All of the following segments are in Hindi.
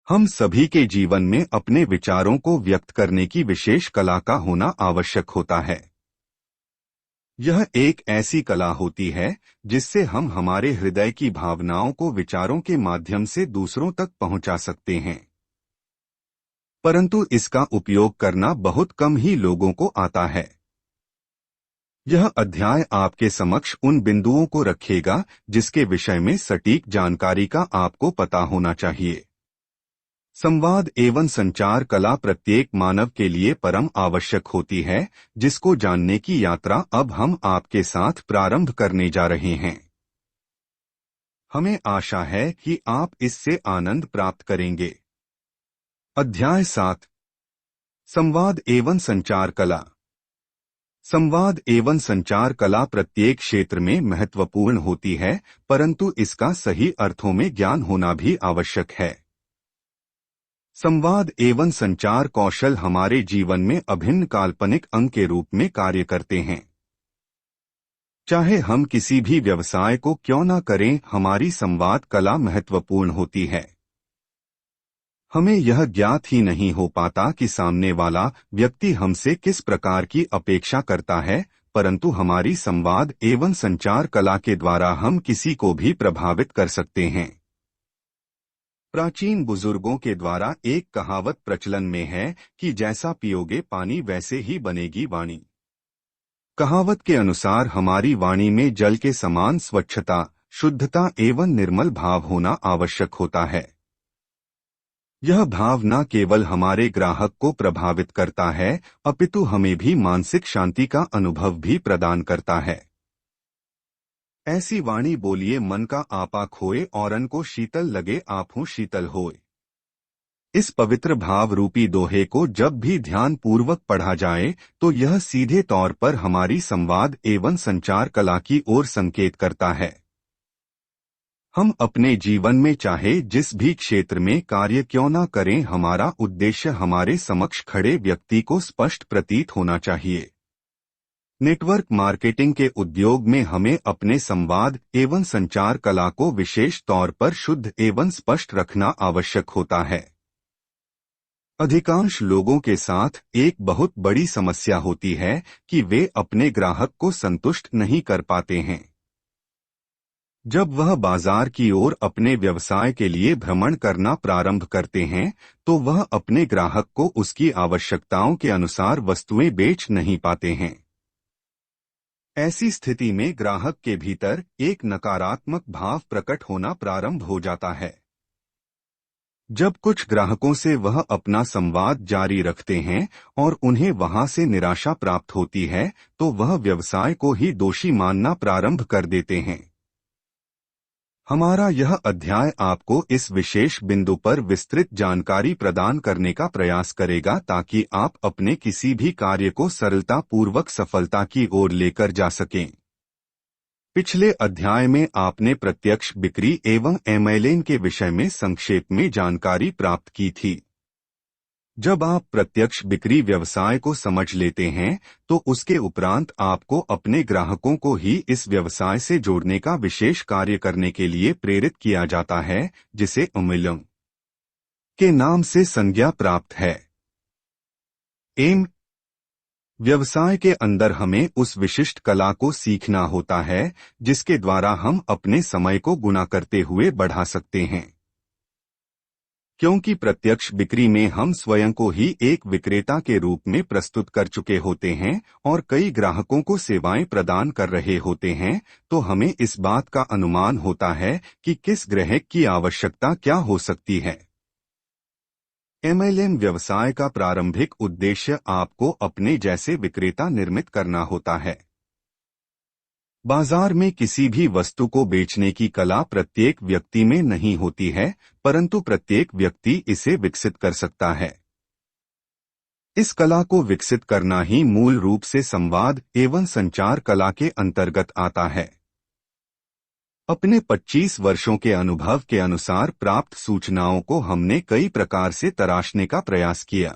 हम सभी के जीवन में अपने विचारों को व्यक्त करने की विशेष कला का होना आवश्यक होता है। यह एक ऐसी कला होती है जिससे हम हमारे हृदय की भावनाओं को विचारों के माध्यम से दूसरों तक पहुंचा सकते हैं, परंतु इसका उपयोग करना बहुत कम ही लोगों को आता है। यह अध्याय आपके समक्ष उन बिंदुओं को रखेगा जिसके विषय में सटीक जानकारी का आपको पता होना चाहिए। संवाद एवं संचार कला प्रत्येक मानव के लिए परम आवश्यक होती है, जिसको जानने की यात्रा अब हम आपके साथ प्रारंभ करने जा रहे हैं। हमें आशा है कि आप इससे आनंद प्राप्त करेंगे। अध्याय 7, संवाद एवं संचार कला। संवाद एवं संचार कला प्रत्येक क्षेत्र में महत्वपूर्ण होती है, परंतु इसका सही अर्थों में ज्ञान होना भी आवश्यक है। संवाद एवं संचार कौशल हमारे जीवन में अभिन्न काल्पनिक अंग के रूप में कार्य करते हैं। चाहे हम किसी भी व्यवसाय को क्यों न करें, हमारी संवाद कला महत्वपूर्ण होती है। हमें यह ज्ञात ही नहीं हो पाता कि सामने वाला व्यक्ति हमसे किस प्रकार की अपेक्षा करता है, परंतु हमारी संवाद एवं संचार कला के द्वारा हम किसी को भी प्रभावित कर सकते हैं। प्राचीन बुजुर्गों के द्वारा एक कहावत प्रचलन में है कि जैसा पियोगे पानी वैसे ही बनेगी वाणी। कहावत के अनुसार हमारी वाणी में जल के समान स्वच्छता, शुद्धता एवं निर्मल भाव होना आवश्यक होता है। यह भाव न केवल हमारे ग्राहक को प्रभावित करता है, अपितु हमें भी मानसिक शांति का अनुभव भी प्रदान करता है। ऐसी वाणी बोलिए मन का आपा खोए, औरन को शीतल लगे आँखों शीतल होए। इस पवित्र भाव रूपी दोहे को जब भी ध्यान पूर्वक पढ़ा जाए तो यह सीधे तौर पर हमारी संवाद एवं संचार कला की ओर संकेत करता है। हम अपने जीवन में चाहे जिस भी क्षेत्र में कार्य क्यों न करें, हमारा उद्देश्य हमारे समक्ष खड़े व्यक्ति को स्पष्ट प्रतीत होना चाहिए। नेटवर्क मार्केटिंग के उद्योग में हमें अपने संवाद एवं संचार कला को विशेष तौर पर शुद्ध एवं स्पष्ट रखना आवश्यक होता है। अधिकांश लोगों के साथ एक बहुत बड़ी समस्या होती है कि वे अपने ग्राहक को संतुष्ट नहीं कर पाते हैं। जब वह बाजार की ओर अपने व्यवसाय के लिए भ्रमण करना प्रारंभ करते हैं, तो वह अपने ग्राहक को उसकी आवश्यकताओं के अनुसार वस्तुएं बेच नहीं पाते हैं। ऐसी स्थिति में ग्राहक के भीतर एक नकारात्मक भाव प्रकट होना प्रारंभ हो जाता है। जब कुछ ग्राहकों से वह अपना संवाद जारी रखते हैं और उन्हें वहां से निराशा प्राप्त होती है, तो वह व्यवसाय को ही दोषी मानना प्रारंभ कर देते हैं। हमारा यह अध्याय आपको इस विशेष बिंदु पर विस्तृत जानकारी प्रदान करने का प्रयास करेगा ताकि आप अपने किसी भी कार्य को सरलतापूर्वक सफलता की ओर लेकर जा सकें। पिछले अध्याय में आपने प्रत्यक्ष बिक्री एवं एमएलएम के विषय में संक्षेप में जानकारी प्राप्त की थी। जब आप प्रत्यक्ष बिक्री व्यवसाय को समझ लेते हैं तो उसके उपरांत आपको अपने ग्राहकों को ही इस व्यवसाय से जोड़ने का विशेष कार्य करने के लिए प्रेरित किया जाता है, जिसे एमएलएम के नाम से संज्ञा प्राप्त है। एम व्यवसाय के अंदर हमें उस विशिष्ट कला को सीखना होता है जिसके द्वारा हम अपने समय को गुणा करते हुए बढ़ा सकते हैं। क्योंकि प्रत्यक्ष बिक्री में हम स्वयं को ही एक विक्रेता के रूप में प्रस्तुत कर चुके होते हैं और कई ग्राहकों को सेवाएं प्रदान कर रहे होते हैं, तो हमें इस बात का अनुमान होता है कि किस ग्राहक की आवश्यकता क्या हो सकती है। एमएलएम व्यवसाय का प्रारंभिक उद्देश्य आपको अपने जैसे विक्रेता निर्मित करना होता है। बाजार में किसी भी वस्तु को बेचने की कला प्रत्येक व्यक्ति में नहीं होती है, परंतु प्रत्येक व्यक्ति इसे विकसित कर सकता है। इस कला को विकसित करना ही मूल रूप से संवाद एवं संचार कला के अंतर्गत आता है। अपने 25 वर्षों के अनुभव के अनुसार प्राप्त सूचनाओं को हमने कई प्रकार से तराशने का प्रयास किया।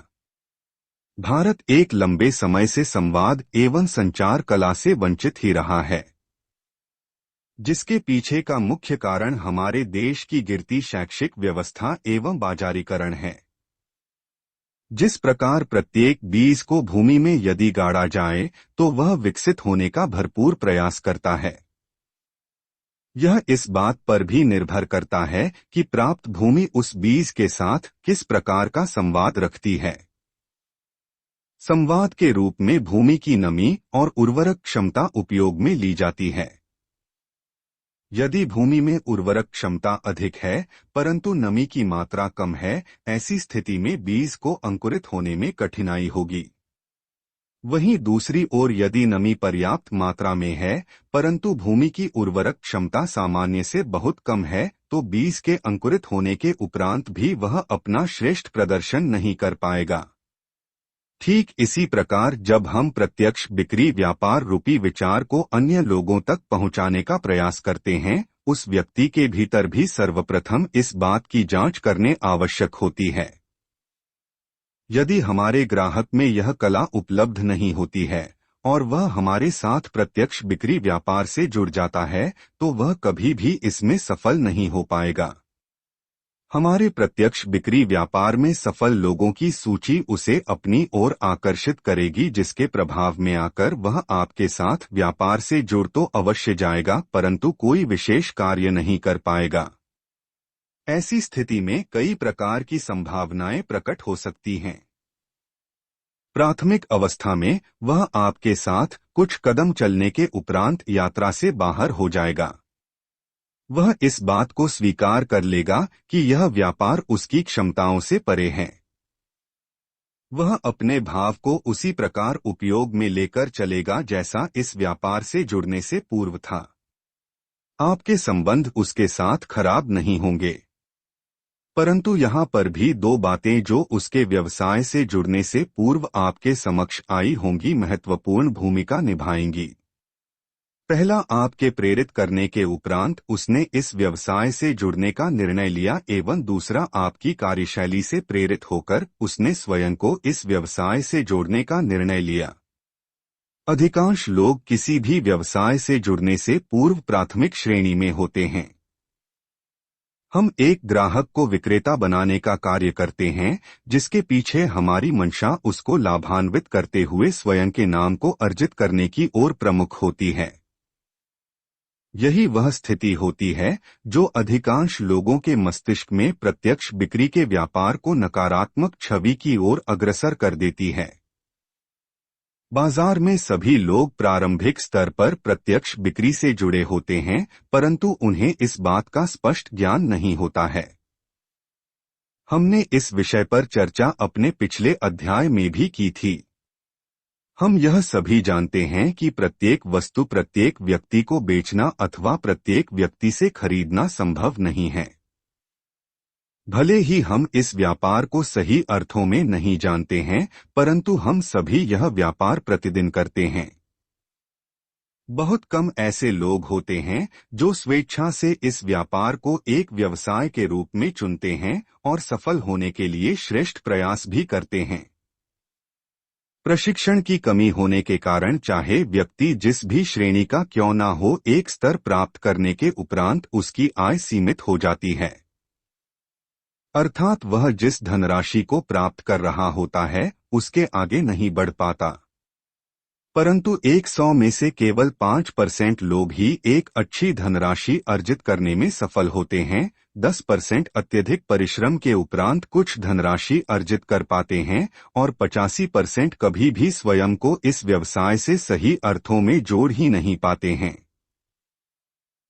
भारत एक लंबे समय से संवाद एवं संचार कला से वंचित ही रहा है। जिसके पीछे का मुख्य कारण हमारे देश की गिरती शैक्षिक व्यवस्था एवं बाजारीकरण है। जिस प्रकार प्रत्येक बीज को भूमि में यदि गाड़ा जाए तो वह विकसित होने का भरपूर प्रयास करता है। यह इस बात पर भी निर्भर करता है कि प्राप्त भूमि उस बीज के साथ किस प्रकार का संवाद रखती है। संवाद के रूप में भूमि की नमी और उर्वरक क्षमता उपयोग में ली जाती है। यदि भूमि में उर्वरक क्षमता अधिक है परंतु नमी की मात्रा कम है, ऐसी स्थिति में बीज को अंकुरित होने में कठिनाई होगी। वहीं दूसरी ओर यदि नमी पर्याप्त मात्रा में है परंतु भूमि की उर्वरक क्षमता सामान्य से बहुत कम है तो बीज के अंकुरित होने के उपरांत भी वह अपना श्रेष्ठ प्रदर्शन नहीं कर पाएगा। ठीक इसी प्रकार जब हम प्रत्यक्ष बिक्री व्यापार रूपी विचार को अन्य लोगों तक पहुंचाने का प्रयास करते हैं, उस व्यक्ति के भीतर भी सर्वप्रथम इस बात की जांच करने आवश्यक होती है। यदि हमारे ग्राहक में यह कला उपलब्ध नहीं होती है और वह हमारे साथ प्रत्यक्ष बिक्री व्यापार से जुड़ जाता है तो वह कभी भी इसमें सफल नहीं हो पाएगा। हमारे प्रत्यक्ष बिक्री व्यापार में सफल लोगों की सूची उसे अपनी ओर आकर्षित करेगी, जिसके प्रभाव में आकर वह आपके साथ व्यापार से जुड़ तो अवश्य जाएगा परंतु कोई विशेष कार्य नहीं कर पाएगा। ऐसी स्थिति में कई प्रकार की संभावनाएं प्रकट हो सकती हैं। प्राथमिक अवस्था में वह आपके साथ कुछ कदम चलने के उपरांत यात्रा से बाहर हो जाएगा। वह इस बात को स्वीकार कर लेगा कि यह व्यापार उसकी क्षमताओं से परे है। वह अपने भाव को उसी प्रकार उपयोग में लेकर चलेगा जैसा इस व्यापार से जुड़ने से पूर्व था। आपके संबंध उसके साथ खराब नहीं होंगे, परंतु यहाँ पर भी दो बातें जो उसके व्यवसाय से जुड़ने से पूर्व आपके समक्ष आई होंगी महत्वपूर्ण भूमिका निभाएंगी। पहला, आपके प्रेरित करने के उपरांत उसने इस व्यवसाय से जुड़ने का निर्णय लिया एवं दूसरा, आपकी कार्यशैली से प्रेरित होकर उसने स्वयं को इस व्यवसाय से जोड़ने का निर्णय लिया। अधिकांश लोग किसी भी व्यवसाय से जुड़ने से पूर्व प्राथमिक श्रेणी में होते हैं। हम एक ग्राहक को विक्रेता बनाने का कार्य करते हैं जिसके पीछे हमारी मंशा उसको लाभान्वित करते हुए स्वयं के नाम को अर्जित करने की ओर प्रमुख होती है। यही वह स्थिति होती है जो अधिकांश लोगों के मस्तिष्क में प्रत्यक्ष बिक्री के व्यापार को नकारात्मक छवि की ओर अग्रसर कर देती है। बाजार में सभी लोग प्रारंभिक स्तर पर प्रत्यक्ष बिक्री से जुड़े होते हैं परंतु उन्हें इस बात का स्पष्ट ज्ञान नहीं होता है। हमने इस विषय पर चर्चा अपने पिछले अध्याय में भी की थी। हम यह सभी जानते हैं कि प्रत्येक वस्तु प्रत्येक व्यक्ति को बेचना अथवा प्रत्येक व्यक्ति से खरीदना संभव नहीं है। भले ही हम इस व्यापार को सही अर्थों में नहीं जानते हैं परंतु हम सभी यह व्यापार प्रतिदिन करते हैं। बहुत कम ऐसे लोग होते हैं जो स्वेच्छा से इस व्यापार को एक व्यवसाय के रूप में चुनते हैं और सफल होने के लिए श्रेष्ठ प्रयास भी करते हैं। प्रशिक्षण की कमी होने के कारण चाहे व्यक्ति जिस भी श्रेणी का क्यों ना हो, एक स्तर प्राप्त करने के उपरांत उसकी आय सीमित हो जाती है। अर्थात वह जिस धनराशि को प्राप्त कर रहा होता है उसके आगे नहीं बढ़ पाता। परंतु 100 में से केवल 5% लोग ही एक अच्छी धनराशि अर्जित करने में सफल होते हैं। 10% अत्यधिक परिश्रम के उपरांत कुछ धनराशि अर्जित कर पाते हैं और 85% कभी भी स्वयं को इस व्यवसाय से सही अर्थों में जोड़ ही नहीं पाते हैं।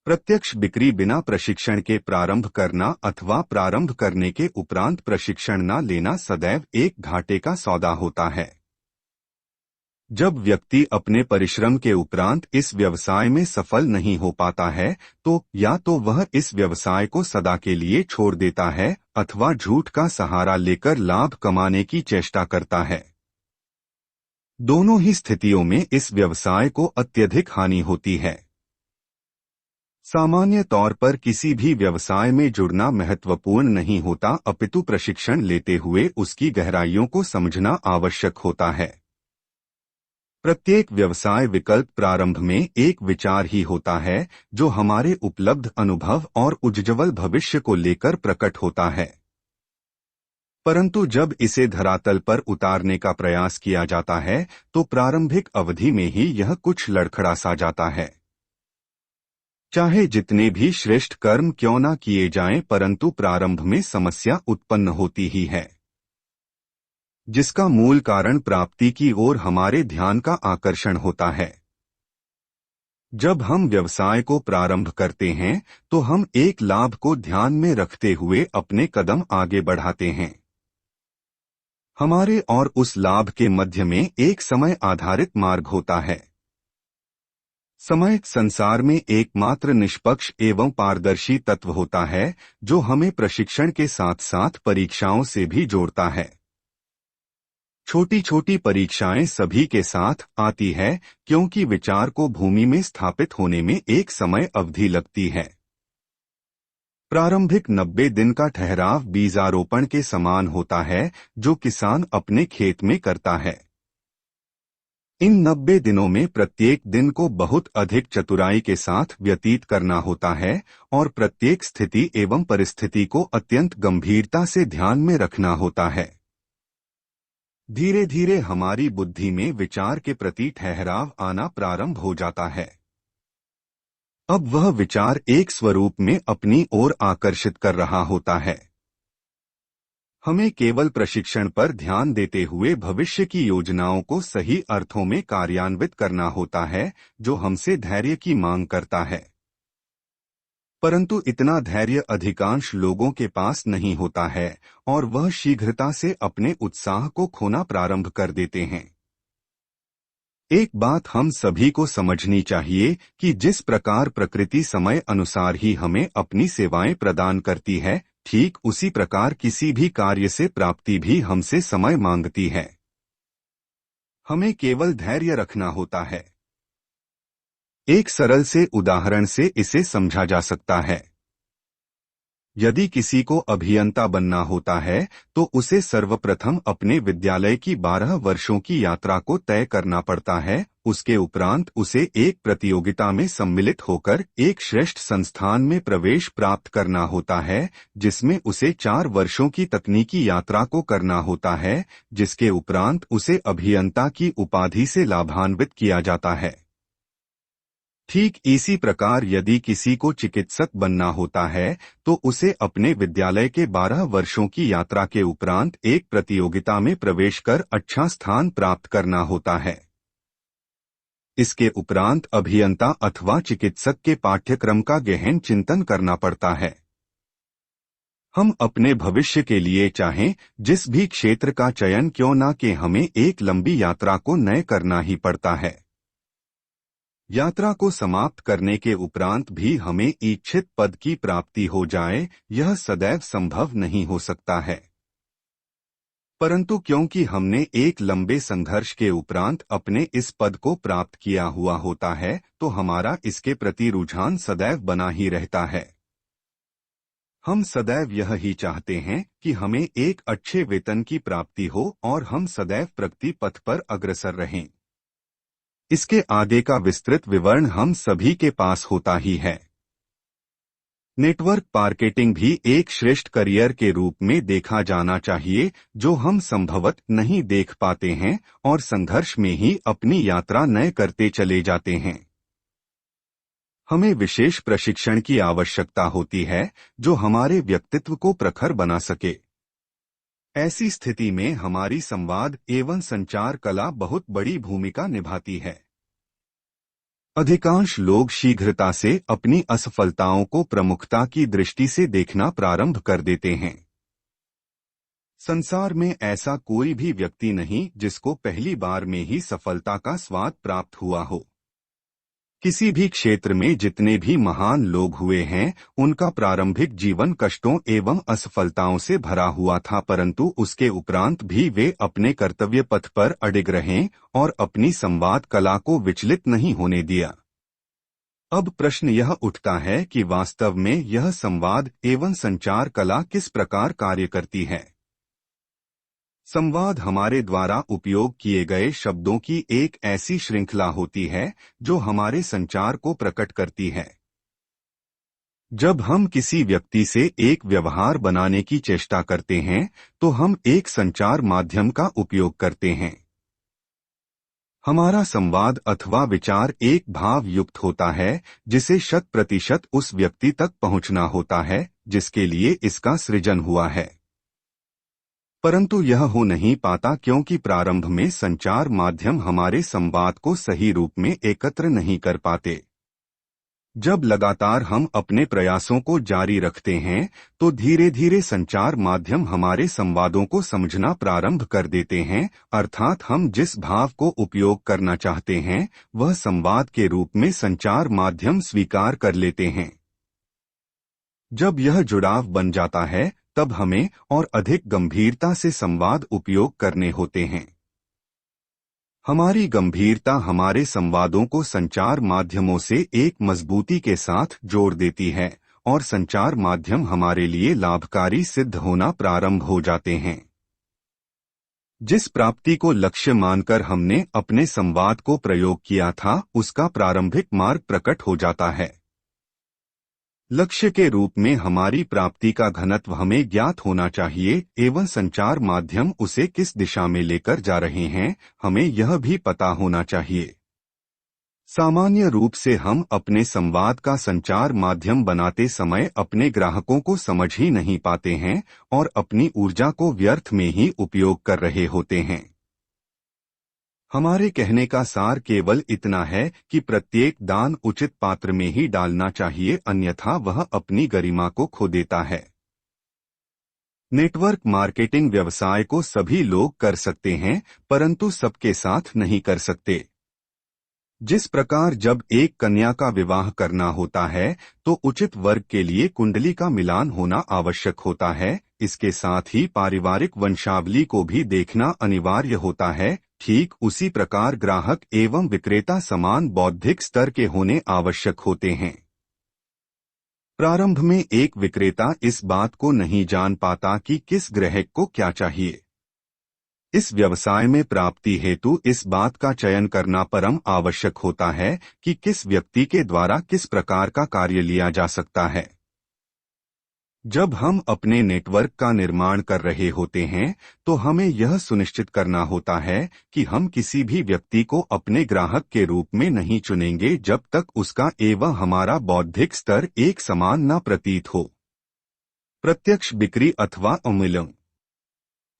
प्रत्यक्ष बिक्री बिना प्रशिक्षण के प्रारंभ करना अथवा प्रारंभ करने के उपरांत प्रशिक्षण न लेना सदैव एक घाटे का सौदा होता है। जब व्यक्ति अपने परिश्रम के उपरांत इस व्यवसाय में सफल नहीं हो पाता है तो या तो वह इस व्यवसाय को सदा के लिए छोड़ देता है अथवा झूठ का सहारा लेकर लाभ कमाने की चेष्टा करता है। दोनों ही स्थितियों में इस व्यवसाय को अत्यधिक हानि होती है। सामान्य तौर पर किसी भी व्यवसाय में जुड़ना महत्वपूर्ण नहीं होता अपितु प्रशिक्षण लेते हुए उसकी गहराइयों को समझना आवश्यक होता है। प्रत्येक व्यवसाय विकल्प प्रारंभ में एक विचार ही होता है जो हमारे उपलब्ध अनुभव और उज्ज्वल भविष्य को लेकर प्रकट होता है। परंतु जब इसे धरातल पर उतारने का प्रयास किया जाता है तो प्रारंभिक अवधि में ही यह कुछ लड़खड़ा सा जाता है। चाहे जितने भी श्रेष्ठ कर्म क्यों न किए जाएं, परंतु प्रारंभ में समस्या उत्पन्न होती ही है, जिसका मूल कारण प्राप्ति की ओर हमारे ध्यान का आकर्षण होता है। जब हम व्यवसाय को प्रारंभ करते हैं तो हम एक लाभ को ध्यान में रखते हुए अपने कदम आगे बढ़ाते हैं। हमारे और उस लाभ के मध्य में एक समय आधारित मार्ग होता है। समय संसार में एकमात्र निष्पक्ष एवं पारदर्शी तत्व होता है जो हमें प्रशिक्षण के साथ साथ परीक्षाओं से भी जोड़ता है। छोटी छोटी परीक्षाएं सभी के साथ आती है क्योंकि विचार को भूमि में स्थापित होने में एक समय अवधि लगती है। प्रारंभिक 90 दिन का ठहराव बीजारोपण के समान होता है जो किसान अपने खेत में करता है। इन 90 दिनों में प्रत्येक दिन को बहुत अधिक चतुराई के साथ व्यतीत करना होता है और प्रत्येक स्थिति एवं परिस्थिति को अत्यंत गंभीरता से ध्यान में रखना होता है। धीरे धीरे हमारी बुद्धि में विचार के प्रति ठहराव आना प्रारंभ हो जाता है। अब वह विचार एक स्वरूप में अपनी ओर आकर्षित कर रहा होता है। हमें केवल प्रशिक्षण पर ध्यान देते हुए भविष्य की योजनाओं को सही अर्थों में कार्यान्वित करना होता है जो हमसे धैर्य की मांग करता है। परंतु इतना धैर्य अधिकांश लोगों के पास नहीं होता है और वह शीघ्रता से अपने उत्साह को खोना प्रारंभ कर देते हैं। एक बात हम सभी को समझनी चाहिए कि जिस प्रकार प्रकृति समय अनुसार ही हमें अपनी सेवाएं प्रदान करती है, ठीक उसी प्रकार किसी भी कार्य से प्राप्ति भी हमसे समय मांगती है। हमें केवल धैर्य रखना होता है। एक सरल से उदाहरण से इसे समझा जा सकता है। यदि किसी को अभियंता बनना होता है तो उसे सर्वप्रथम अपने विद्यालय की 12 वर्षों की यात्रा को तय करना पड़ता है। उसके उपरांत उसे एक प्रतियोगिता में सम्मिलित होकर एक श्रेष्ठ संस्थान में प्रवेश प्राप्त करना होता है, जिसमें उसे 4 वर्षों की तकनीकी यात्रा को करना होता है, जिसके उपरांत उसे अभियंता की उपाधि से लाभान्वित किया जाता है। ठीक इसी प्रकार यदि किसी को चिकित्सक बनना होता है तो उसे अपने विद्यालय के 12 वर्षों की यात्रा के उपरांत एक प्रतियोगिता में प्रवेश कर अच्छा स्थान प्राप्त करना होता है। इसके उपरांत अभियंता अथवा चिकित्सक के पाठ्यक्रम का गहन चिंतन करना पड़ता है। हम अपने भविष्य के लिए चाहें जिस भी क्षेत्र का चयन क्यों न कि हमें एक लंबी यात्रा को तय करना ही पड़ता है। यात्रा को समाप्त करने के उपरांत भी हमें इच्छित पद की प्राप्ति हो जाए, यह सदैव संभव नहीं हो सकता है। परंतु क्योंकि हमने एक लंबे संघर्ष के उपरांत अपने इस पद को प्राप्त किया हुआ होता है तो हमारा इसके प्रति रुझान सदैव बना ही रहता है। हम सदैव यह ही चाहते हैं कि हमें एक अच्छे वेतन की प्राप्ति हो और हम सदैव प्रगति पथ पर अग्रसर रहें। इसके आगे का विस्तृत विवरण हम सभी के पास होता ही है। नेटवर्क मार्केटिंग भी एक श्रेष्ठ करियर के रूप में देखा जाना चाहिए जो हम संभवतः नहीं देख पाते हैं और संघर्ष में ही अपनी यात्रा तय करते चले जाते हैं। हमें विशेष प्रशिक्षण की आवश्यकता होती है जो हमारे व्यक्तित्व को प्रखर बना सके। ऐसी स्थिति में हमारी संवाद एवं संचार कला बहुत बड़ी भूमिका निभाती है। अधिकांश लोग शीघ्रता से अपनी असफलताओं को प्रमुखता की दृष्टि से देखना प्रारंभ कर देते हैं। संसार में ऐसा कोई भी व्यक्ति नहीं जिसको पहली बार में ही सफलता का स्वाद प्राप्त हुआ हो। किसी भी क्षेत्र में जितने भी महान लोग हुए हैं उनका प्रारंभिक जीवन कष्टों एवं असफलताओं से भरा हुआ था, परंतु उसके उपरांत भी वे अपने कर्तव्य पथ पर अडिग रहे और अपनी संवाद कला को विचलित नहीं होने दिया। अब प्रश्न यह उठता है कि वास्तव में यह संवाद एवं संचार कला किस प्रकार कार्य करती है। संवाद हमारे द्वारा उपयोग किए गए शब्दों की एक ऐसी श्रृंखला होती है जो हमारे संचार को प्रकट करती है। जब हम किसी व्यक्ति से एक व्यवहार बनाने की चेष्टा करते हैं, तो हम एक संचार माध्यम का उपयोग करते हैं। हमारा संवाद अथवा विचार एक भाव युक्त होता है, जिसे 100% उस व्यक्ति तक पहुंचना होता है जिसके लिए इसका सृजन हुआ है। परंतु यह हो नहीं पाता क्योंकि प्रारंभ में संचार माध्यम हमारे संवाद को सही रूप में एकत्र नहीं कर पाते। जब लगातार हम अपने प्रयासों को जारी रखते हैं, तो धीरे धीरे संचार माध्यम हमारे संवादों को समझना प्रारंभ कर देते हैं, अर्थात हम जिस भाव को उपयोग करना चाहते हैं वह संवाद के रूप में संचार माध्यम स्वीकार कर लेते हैं। जब यह जुड़ाव बन जाता है, तब हमें और अधिक गंभीरता से संवाद उपयोग करने होते हैं। हमारी गंभीरता हमारे संवादों को संचार माध्यमों से एक मजबूती के साथ जोड़ देती है और संचार माध्यम हमारे लिए लाभकारी सिद्ध होना प्रारंभ हो जाते हैं। जिस प्राप्ति को लक्ष्य मानकर हमने अपने संवाद को प्रयोग किया था, उसका प्रारंभिक मार्ग प्रकट हो जाता है। लक्ष्य के रूप में हमारी प्राप्ति का घनत्व हमें ज्ञात होना चाहिए एवं संचार माध्यम उसे किस दिशा में लेकर जा रहे हैं, हमें यह भी पता होना चाहिए। सामान्य रूप से हम अपने संवाद का संचार माध्यम बनाते समय अपने ग्राहकों को समझ ही नहीं पाते हैं और अपनी ऊर्जा को व्यर्थ में ही उपयोग कर रहे होते हैं। हमारे कहने का सार केवल इतना है कि प्रत्येक दान उचित पात्र में ही डालना चाहिए, अन्यथा वह अपनी गरिमा को खो देता है। नेटवर्क मार्केटिंग व्यवसाय को सभी लोग कर सकते हैं, परंतु सबके साथ नहीं कर सकते। जिस प्रकार जब एक कन्या का विवाह करना होता है तो उचित वर्ग के लिए कुंडली का मिलान होना आवश्यक होता है, इसके साथ ही पारिवारिक वंशावली को भी देखना अनिवार्य होता है। ठीक उसी प्रकार ग्राहक एवं विक्रेता समान बौद्धिक स्तर के होने आवश्यक होते हैं। प्रारंभ में एक विक्रेता इस बात को नहीं जान पाता कि किस ग्राहक को क्या चाहिए। इस व्यवसाय में प्राप्ति हेतु इस बात का चयन करना परम आवश्यक होता है कि किस व्यक्ति के द्वारा किस प्रकार का कार्य लिया जा सकता है। जब हम अपने नेटवर्क का निर्माण कर रहे होते हैं, तो हमें यह सुनिश्चित करना होता है कि हम किसी भी व्यक्ति को अपने ग्राहक के रूप में नहीं चुनेंगे जब तक उसका एवं हमारा बौद्धिक स्तर एक समान न प्रतीत हो। प्रत्यक्ष बिक्री अथवा अमूल्य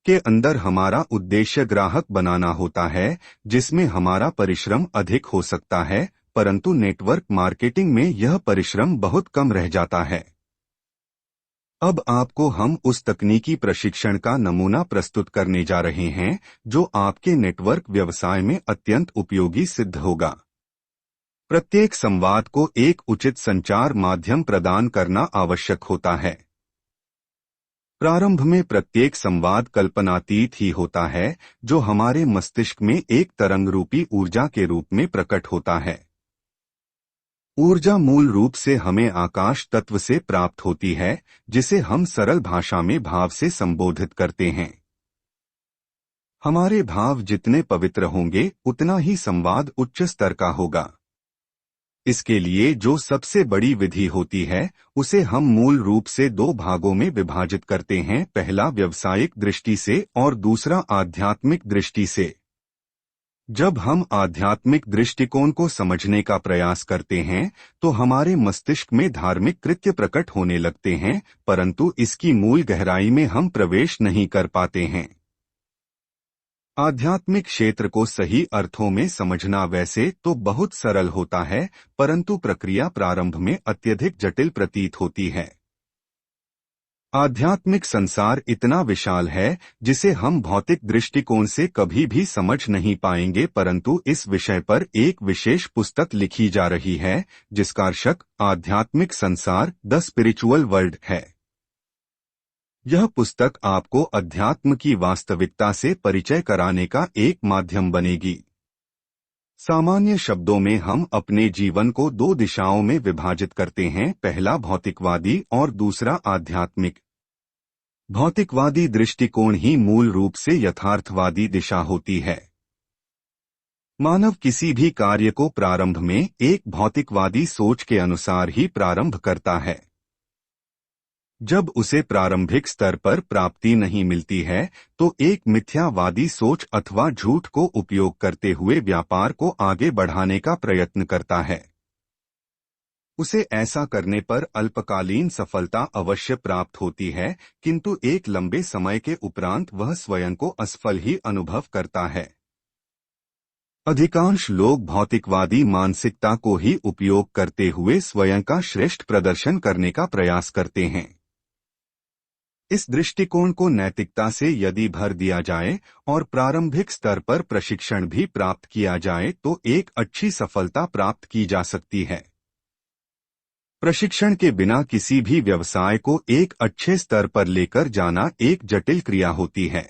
के अंदर हमारा उद्देश्य ग्राहक बनाना होता है, जिसमें हमारा परिश्रम अधिक हो सकता है, परंतु नेटवर्क मार्केटिंग में यह परिश्रम बहुत कम रह जाता है। अब आपको हम उस तकनीकी प्रशिक्षण का नमूना प्रस्तुत करने जा रहे हैं जो आपके नेटवर्क व्यवसाय में अत्यंत उपयोगी सिद्ध होगा। प्रत्येक संवाद को एक उचित संचार माध्यम प्रदान करना आवश्यक होता है। प्रारंभ में प्रत्येक संवाद कल्पनातीत ही होता है, जो हमारे मस्तिष्क में एक तरंग रूपी ऊर्जा के रूप में प्रकट होता है। ऊर्जा मूल रूप से हमें आकाश तत्व से प्राप्त होती है, जिसे हम सरल भाषा में भाव से संबोधित करते हैं। हमारे भाव जितने पवित्र होंगे उतना ही संवाद उच्च स्तर का होगा। इसके लिए जो सबसे बड़ी विधि होती है, उसे हम मूल रूप से दो भागों में विभाजित करते हैं, पहला व्यावसायिक दृष्टि से और दूसरा आध्यात्मिक दृष्टि से। जब हम आध्यात्मिक दृष्टिकोण को समझने का प्रयास करते हैं, तो हमारे मस्तिष्क में धार्मिक कृत्य प्रकट होने लगते हैं, परंतु इसकी मूल गहराई में हम प्रवेश नहीं कर पाते हैं। आध्यात्मिक क्षेत्र को सही अर्थों में समझना वैसे तो बहुत सरल होता है, परंतु प्रक्रिया प्रारंभ में अत्यधिक जटिल प्रतीत होती है। आध्यात्मिक संसार इतना विशाल है जिसे हम भौतिक दृष्टिकोण से कभी भी समझ नहीं पाएंगे, परंतु इस विषय पर एक विशेष पुस्तक लिखी जा रही है जिसका शीर्षक आध्यात्मिक संसार द स्पिरिचुअल वर्ल्ड है। यह पुस्तक आपको अध्यात्म की वास्तविकता से परिचय कराने का एक माध्यम बनेगी। सामान्य शब्दों में हम अपने जीवन को दो दिशाओं में विभाजित करते हैं, पहला भौतिकवादी और दूसरा आध्यात्मिक। भौतिकवादी दृष्टिकोण ही मूल रूप से यथार्थवादी दिशा होती है। मानव किसी भी कार्य को प्रारंभ में एक भौतिकवादी सोच के अनुसार ही प्रारंभ करता है। जब उसे प्रारंभिक स्तर पर प्राप्ति नहीं मिलती है तो एक मिथ्यावादी सोच अथवा झूठ को उपयोग करते हुए व्यापार को आगे बढ़ाने का प्रयत्न करता है। उसे ऐसा करने पर अल्पकालीन सफलता अवश्य प्राप्त होती है, किंतु एक लंबे समय के उपरांत वह स्वयं को असफल ही अनुभव करता है। अधिकांश लोग भौतिकवादी मानसिकता को ही उपयोग करते हुए स्वयं का श्रेष्ठ प्रदर्शन करने का प्रयास करते हैं। इस दृष्टिकोण को नैतिकता से यदि भर दिया जाए और प्रारंभिक स्तर पर प्रशिक्षण भी प्राप्त किया जाए तो एक अच्छी सफलता प्राप्त की जा सकती है। प्रशिक्षण के बिना किसी भी व्यवसाय को एक अच्छे स्तर पर लेकर जाना एक जटिल क्रिया होती है।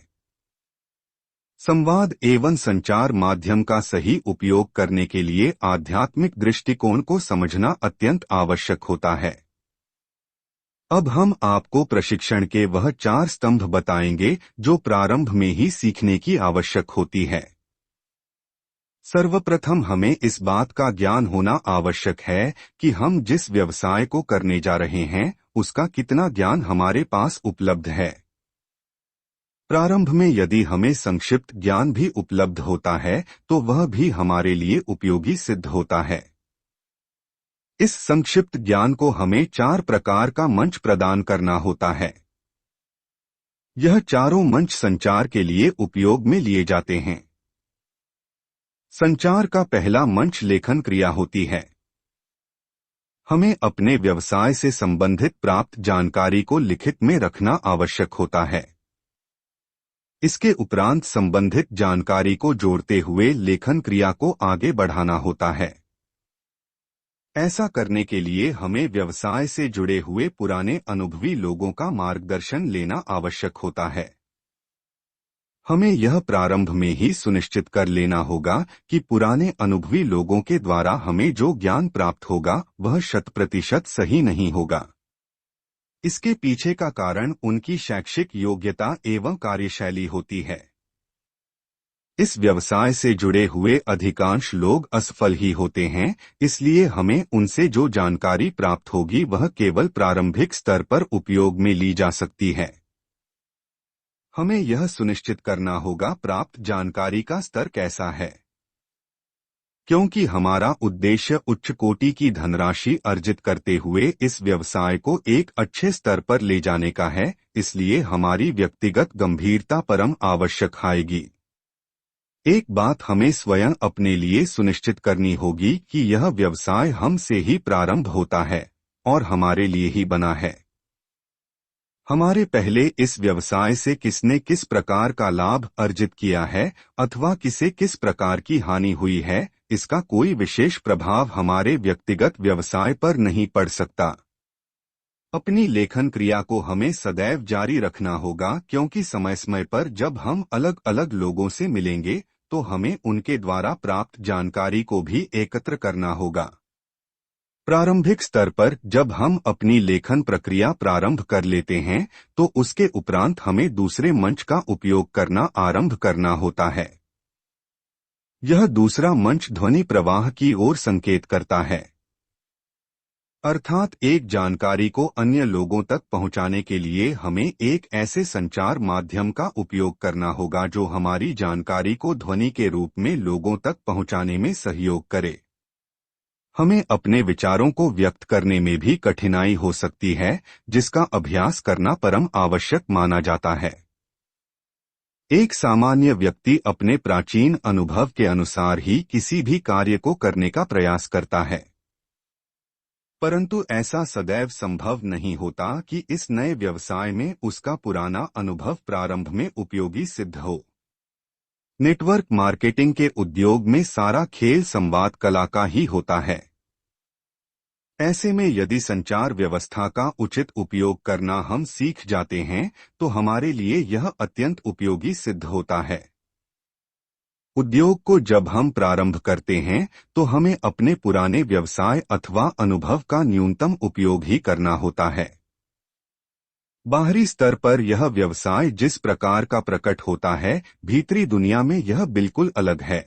संवाद एवं संचार माध्यम का सही उपयोग करने के लिए आध्यात्मिक दृष्टिकोण को समझना अत्यंत आवश्यक होता है। अब हम आपको प्रशिक्षण के वह 4 स्तंभ बताएंगे जो प्रारंभ में ही सीखने की आवश्यक होती है। सर्वप्रथम हमें इस बात का ज्ञान होना आवश्यक है कि हम जिस व्यवसाय को करने जा रहे हैं उसका कितना ज्ञान हमारे पास उपलब्ध है। प्रारंभ में यदि हमें संक्षिप्त ज्ञान भी उपलब्ध होता है तो वह भी हमारे लिए उपयोगी सिद्ध होता है। इस संक्षिप्त ज्ञान को हमें 4 प्रकार का मंच प्रदान करना होता है। यह चारों मंच संचार के लिए उपयोग में लिए जाते हैं। संचार का पहला मंच लेखन क्रिया होती है। हमें अपने व्यवसाय से संबंधित प्राप्त जानकारी को लिखित में रखना आवश्यक होता है। इसके उपरांत संबंधित जानकारी को जोड़ते हुए लेखन क्रिया को आगे बढ़ाना होता है। ऐसा करने के लिए हमें व्यवसाय से जुड़े हुए पुराने अनुभवी लोगों का मार्गदर्शन लेना आवश्यक होता है। हमें यह प्रारंभ में ही सुनिश्चित कर लेना होगा कि पुराने अनुभवी लोगों के द्वारा हमें जो ज्ञान प्राप्त होगा वह 100% सही नहीं होगा। इसके पीछे का कारण उनकी शैक्षिक योग्यता एवं कार्यशैली होती है। इस व्यवसाय से जुड़े हुए अधिकांश लोग असफल ही होते हैं, इसलिए हमें उनसे जो जानकारी प्राप्त होगी वह केवल प्रारंभिक स्तर पर उपयोग में ली जा सकती है। हमें यह सुनिश्चित करना होगा प्राप्त जानकारी का स्तर कैसा है। क्योंकि हमारा उद्देश्य उच्च कोटि की धनराशि अर्जित करते हुए इस व्यवसाय को एक अच्छे स्तर पर ले जाने का है, इसलिए हमारी व्यक्तिगत गंभीरता परम आवश्यक आएगी। एक बात हमें स्वयं अपने लिए सुनिश्चित करनी होगी कि यह व्यवसाय हमसे ही प्रारंभ होता है और हमारे लिए ही बना है। हमारे पहले इस व्यवसाय से किसने किस प्रकार का लाभ अर्जित किया है अथवा किसे किस प्रकार की हानि हुई है, इसका कोई विशेष प्रभाव हमारे व्यक्तिगत व्यवसाय पर नहीं पड़ सकता। अपनी लेखन क्रिया को हमें सदैव जारी रखना होगा, क्योंकि समय समय पर जब हम अलग अलग लोगों से मिलेंगे तो हमें उनके द्वारा प्राप्त जानकारी को भी एकत्र करना होगा। प्रारंभिक स्तर पर जब हम अपनी लेखन प्रक्रिया प्रारंभ कर लेते हैं तो उसके उपरांत हमें दूसरे मंच का उपयोग करना आरंभ करना होता है। यह दूसरा मंच ध्वनि प्रवाह की ओर संकेत करता है, अर्थात एक जानकारी को अन्य लोगों तक पहुंचाने के लिए हमें एक ऐसे संचार माध्यम का उपयोग करना होगा जो हमारी जानकारी को ध्वनि के रूप में लोगों तक पहुंचाने में सहयोग करे। हमें अपने विचारों को व्यक्त करने में भी कठिनाई हो सकती है, जिसका अभ्यास करना परम आवश्यक माना जाता है। एक सामान्य व्यक्ति अपने प्राचीन अनुभव के अनुसार ही किसी भी कार्य को करने का प्रयास करता है, परंतु ऐसा सदैव संभव नहीं होता कि इस नए व्यवसाय में उसका पुराना अनुभव प्रारंभ में उपयोगी सिद्ध हो। नेटवर्क मार्केटिंग के उद्योग में सारा खेल संवाद कला का ही होता है। ऐसे में यदि संचार व्यवस्था का उचित उपयोग करना हम सीख जाते हैं तो हमारे लिए यह अत्यंत उपयोगी सिद्ध होता है। उद्योग को जब हम प्रारंभ करते हैं तो हमें अपने पुराने व्यवसाय अथवा अनुभव का न्यूनतम उपयोग ही करना होता है। बाहरी स्तर पर यह व्यवसाय जिस प्रकार का प्रकट होता है, भीतरी दुनिया में यह बिल्कुल अलग है।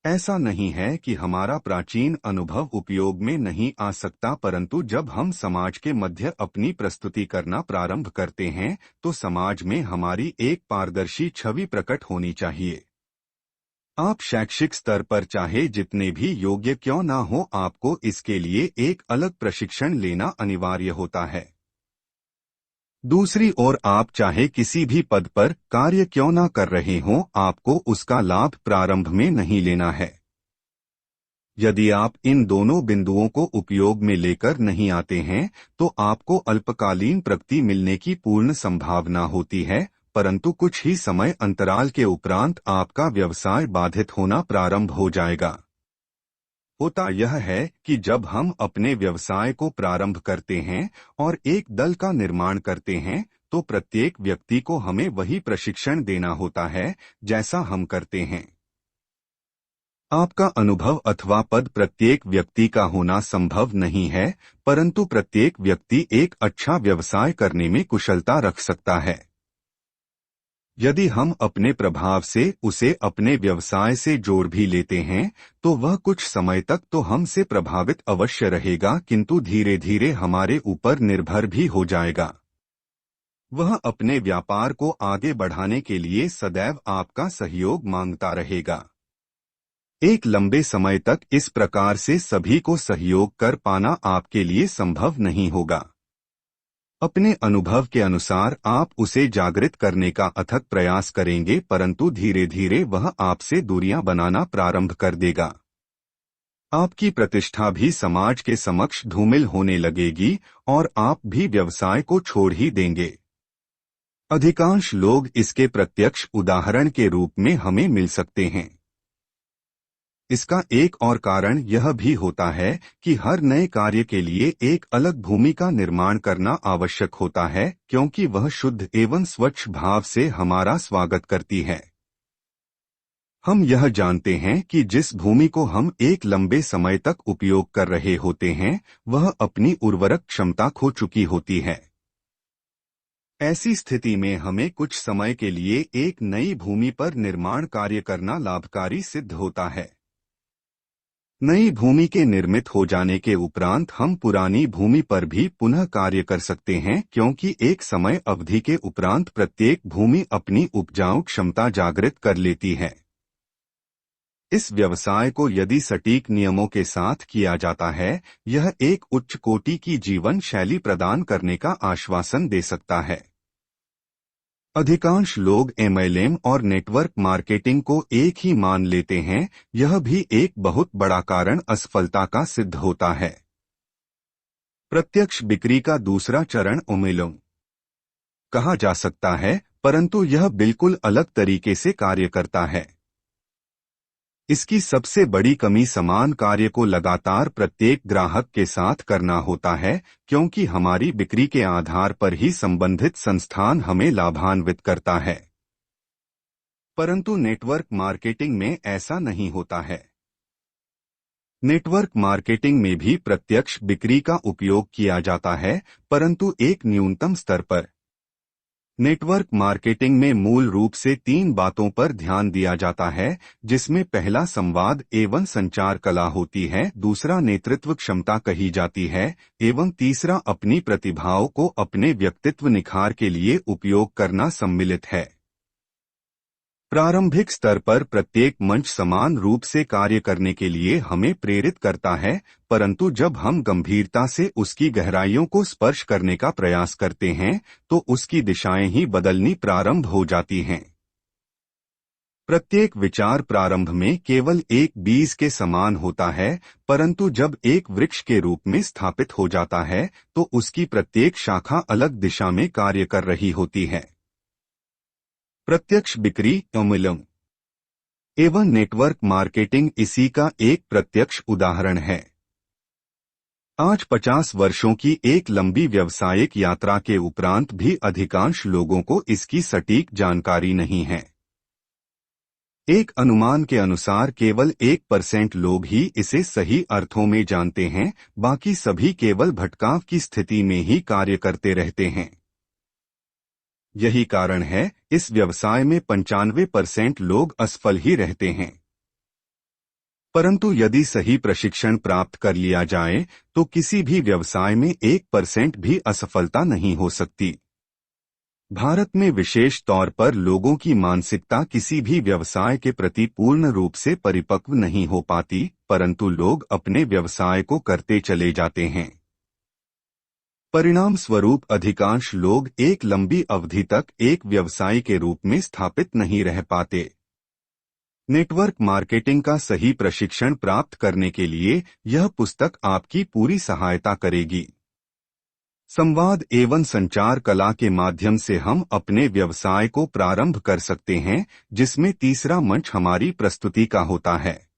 ऐसा नहीं है कि हमारा प्राचीन अनुभव उपयोग में नहीं आ सकता, परंतु जब हम समाज के मध्य अपनी प्रस्तुति करना प्रारंभ करते हैं, तो समाज में हमारी एक पारदर्शी छवि प्रकट होनी चाहिए। आप शैक्षिक स्तर पर चाहे जितने भी योग्य क्यों ना हो, आपको इसके लिए एक अलग प्रशिक्षण लेना अनिवार्य होता है। दूसरी ओर आप चाहे किसी भी पद पर कार्य क्यों ना कर रहे हों, आपको उसका लाभ प्रारंभ में नहीं लेना है। यदि आप इन दोनों बिंदुओं को उपयोग में लेकर नहीं आते हैं, तो आपको अल्पकालीन प्रगति मिलने की पूर्ण संभावना होती है, परंतु कुछ ही समय अंतराल के उपरांत आपका व्यवसाय बाधित होना प्रारंभ हो जाएगा। होता यह है कि जब हम अपने व्यवसाय को प्रारंभ करते हैं और एक दल का निर्माण करते हैं, तो प्रत्येक व्यक्ति को हमें वही प्रशिक्षण देना होता है जैसा हम करते हैं। आपका अनुभव अथवा पद प्रत्येक व्यक्ति का होना संभव नहीं है, परंतु प्रत्येक व्यक्ति एक अच्छा व्यवसाय करने में कुशलता रख सकता है। यदि हम अपने प्रभाव से उसे अपने व्यवसाय से जोड़ भी लेते हैं, तो वह कुछ समय तक तो हमसे प्रभावित अवश्य रहेगा, किंतु धीरे धीरे हमारे ऊपर निर्भर भी हो जाएगा। वह अपने व्यापार को आगे बढ़ाने के लिए सदैव आपका सहयोग मांगता रहेगा। एक लंबे समय तक इस प्रकार से सभी को सहयोग कर पाना आपके लिए संभव नहीं होगा। अपने अनुभव के अनुसार आप उसे जागृत करने का अथक प्रयास करेंगे, परंतु धीरे धीरे वह आपसे दूरियां बनाना प्रारंभ कर देगा। आपकी प्रतिष्ठा भी समाज के समक्ष धूमिल होने लगेगी और आप भी व्यवसाय को छोड़ ही देंगे। अधिकांश लोग इसके प्रत्यक्ष उदाहरण के रूप में हमें मिल सकते हैं। इसका एक और कारण यह भी होता है कि हर नए कार्य के लिए एक अलग भूमि का निर्माण करना आवश्यक होता है, क्योंकि वह शुद्ध एवं स्वच्छ भाव से हमारा स्वागत करती है। हम यह जानते हैं कि जिस भूमि को हम एक लंबे समय तक उपयोग कर रहे होते हैं, वह अपनी उर्वरक क्षमता खो चुकी होती है। ऐसी स्थिति में हमें कुछ समय के लिए एक नई भूमि पर निर्माण कार्य करना लाभकारी सिद्ध होता है। नई भूमि के निर्मित हो जाने के उपरांत हम पुरानी भूमि पर भी पुनः कार्य कर सकते हैं, क्योंकि एक समय अवधि के उपरांत प्रत्येक भूमि अपनी उपजाऊ क्षमता जागृत कर लेती है। इस व्यवसाय को यदि सटीक नियमों के साथ किया जाता है, यह एक उच्च कोटि की जीवन शैली प्रदान करने का आश्वासन दे सकता है। अधिकांश लोग एमएलएम और नेटवर्क मार्केटिंग को एक ही मान लेते हैं, यह भी एक बहुत बड़ा कारण असफलता का सिद्ध होता है। प्रत्यक्ष बिक्री का दूसरा चरण एमएलएम कहा जा सकता है, परंतु यह बिल्कुल अलग तरीके से कार्य करता है। इसकी सबसे बड़ी कमी समान कार्य को लगातार प्रत्येक ग्राहक के साथ करना होता है, क्योंकि हमारी बिक्री के आधार पर ही संबंधित संस्थान हमें लाभान्वित करता है। परंतु नेटवर्क मार्केटिंग में ऐसा नहीं होता है। नेटवर्क मार्केटिंग में भी प्रत्यक्ष बिक्री का उपयोग किया जाता है, परंतु एक न्यूनतम स्तर पर। नेटवर्क मार्केटिंग में मूल रूप से 3 बातों पर ध्यान दिया जाता है, जिसमें पहला संवाद एवं संचार कला होती है, दूसरा नेतृत्व क्षमता कही जाती है, एवं तीसरा अपनी प्रतिभाओं को अपने व्यक्तित्व निखार के लिए उपयोग करना सम्मिलित है। प्रारंभिक स्तर पर प्रत्येक मंच समान रूप से कार्य करने के लिए हमें प्रेरित करता है, परंतु जब हम गंभीरता से उसकी गहराइयों को स्पर्श करने का प्रयास करते हैं, तो उसकी दिशाएं ही बदलनी प्रारंभ हो जाती हैं। प्रत्येक विचार प्रारंभ में केवल एक बीज के समान होता है, परंतु जब एक वृक्ष के रूप में स्थापित हो जाता है, तो उसकी प्रत्येक शाखा अलग दिशा में कार्य कर रही होती है। प्रत्यक्ष बिक्री एवं नेटवर्क मार्केटिंग इसी का एक प्रत्यक्ष उदाहरण है। आज 50 वर्षों की एक लंबी व्यावसायिक यात्रा के उपरांत भी अधिकांश लोगों को इसकी सटीक जानकारी नहीं है। एक अनुमान के अनुसार केवल 1% लोग ही इसे सही अर्थों में जानते हैं, बाकी सभी केवल भटकाव की स्थिति में ही कार्य करते रहते हैं। यही कारण है इस व्यवसाय में 95% लोग असफल ही रहते हैं। परंतु यदि सही प्रशिक्षण प्राप्त कर लिया जाए तो किसी भी व्यवसाय में 1% भी असफलता नहीं हो सकती। भारत में विशेष तौर पर लोगों की मानसिकता किसी भी व्यवसाय के प्रति पूर्ण रूप से परिपक्व नहीं हो पाती, परंतु लोग अपने व्यवसाय को करते चले जाते हैं। परिणाम स्वरूप अधिकांश लोग एक लंबी अवधि तक एक व्यवसायी के रूप में स्थापित नहीं रह पाते। नेटवर्क मार्केटिंग का सही प्रशिक्षण प्राप्त करने के लिए यह पुस्तक आपकी पूरी सहायता करेगी। संवाद एवं संचार कला के माध्यम से हम अपने व्यवसाय को प्रारंभ कर सकते हैं, जिसमें तीसरा मंच हमारी प्रस्तुति का होता है।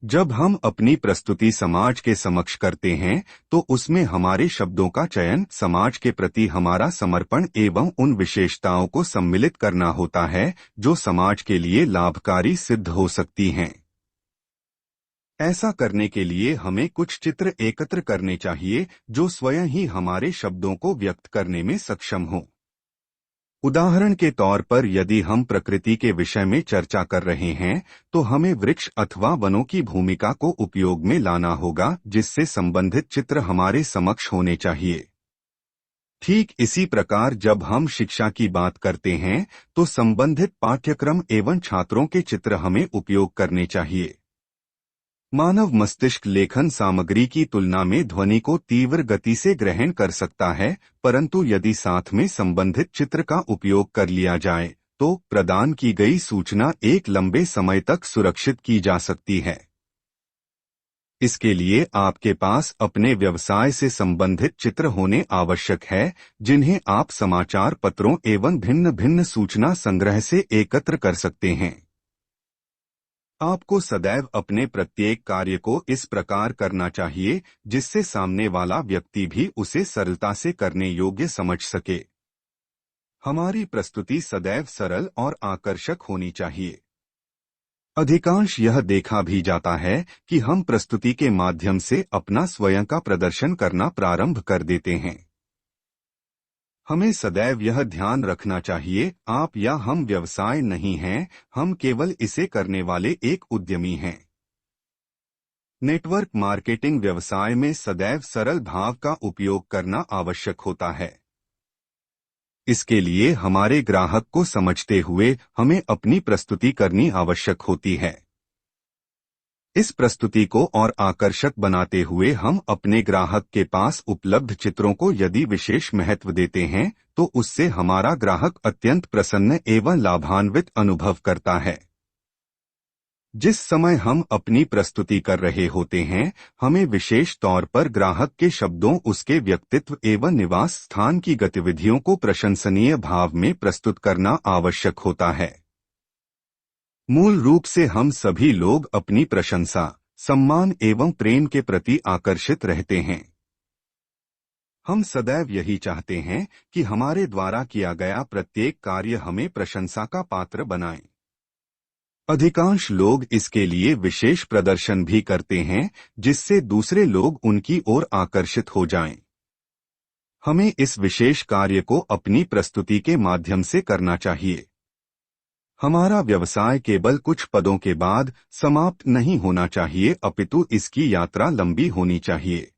जब हम अपनी प्रस्तुति समाज के समक्ष करते हैं तो उसमें हमारे शब्दों का चयन समाज के प्रति हमारा समर्पण एवं उन विशेषताओं को सम्मिलित करना होता है जो समाज के लिए लाभकारी सिद्ध हो सकती हैं। ऐसा करने के लिए हमें कुछ चित्र एकत्र करने चाहिए जो स्वयं ही हमारे शब्दों को व्यक्त करने में सक्षम हो। उदाहरण के तौर पर यदि हम प्रकृति के विषय में चर्चा कर रहे हैं तो हमें वृक्ष अथवा वनों की भूमिका को उपयोग में लाना होगा, जिससे संबंधित चित्र हमारे समक्ष होने चाहिए। ठीक इसी प्रकार जब हम शिक्षा की बात करते हैं तो संबंधित पाठ्यक्रम एवं छात्रों के चित्र हमें उपयोग करने चाहिए। मानव मस्तिष्क लेखन सामग्री की तुलना में ध्वनि को तीव्र गति से ग्रहण कर सकता है, परंतु यदि साथ में संबंधित चित्र का उपयोग कर लिया जाए तो प्रदान की गई सूचना एक लंबे समय तक सुरक्षित की जा सकती है। इसके लिए आपके पास अपने व्यवसाय से संबंधित चित्र होने आवश्यक है, जिन्हें आप समाचार पत्रों एवं भिन्न भिन्न सूचना संग्रह से एकत्र कर सकते हैं। आपको सदैव अपने प्रत्येक कार्य को इस प्रकार करना चाहिए जिससे सामने वाला व्यक्ति भी उसे सरलता से करने योग्य समझ सके। हमारी प्रस्तुति सदैव सरल और आकर्षक होनी चाहिए। अधिकांश यह देखा भी जाता है कि हम प्रस्तुति के माध्यम से अपना स्वयं का प्रदर्शन करना प्रारंभ कर देते हैं। हमें सदैव यह ध्यान रखना चाहिए, आप या हम व्यवसाय नहीं हैं, हम केवल इसे करने वाले एक उद्यमी हैं। नेटवर्क मार्केटिंग व्यवसाय में सदैव सरल भाव का उपयोग करना आवश्यक होता है। इसके लिए हमारे ग्राहक को समझते हुए हमें अपनी प्रस्तुति करनी आवश्यक होती है। इस प्रस्तुति को और आकर्षक बनाते हुए हम अपने ग्राहक के पास उपलब्ध चित्रों को यदि विशेष महत्व देते हैं तो उससे हमारा ग्राहक अत्यंत प्रसन्न एवं लाभान्वित अनुभव करता है। जिस समय हम अपनी प्रस्तुति कर रहे होते हैं, हमें विशेष तौर पर ग्राहक के शब्दों, उसके व्यक्तित्व एवं निवास स्थान की गतिविधियों को प्रशंसनीय भाव में प्रस्तुत करना आवश्यक होता है। मूल रूप से हम सभी लोग अपनी प्रशंसा, सम्मान एवं प्रेम के प्रति आकर्षित रहते हैं। हम सदैव यही चाहते हैं कि हमारे द्वारा किया गया प्रत्येक कार्य हमें प्रशंसा का पात्र बनाए। अधिकांश लोग इसके लिए विशेष प्रदर्शन भी करते हैं, जिससे दूसरे लोग उनकी ओर आकर्षित हो जाएं। हमें इस विशेष कार्य को अपनी प्रस्तुति के माध्यम से करना चाहिए। हमारा व्यवसाय केवल कुछ पदों के बाद समाप्त नहीं होना चाहिए, अपितु इसकी यात्रा लंबी होनी चाहिए।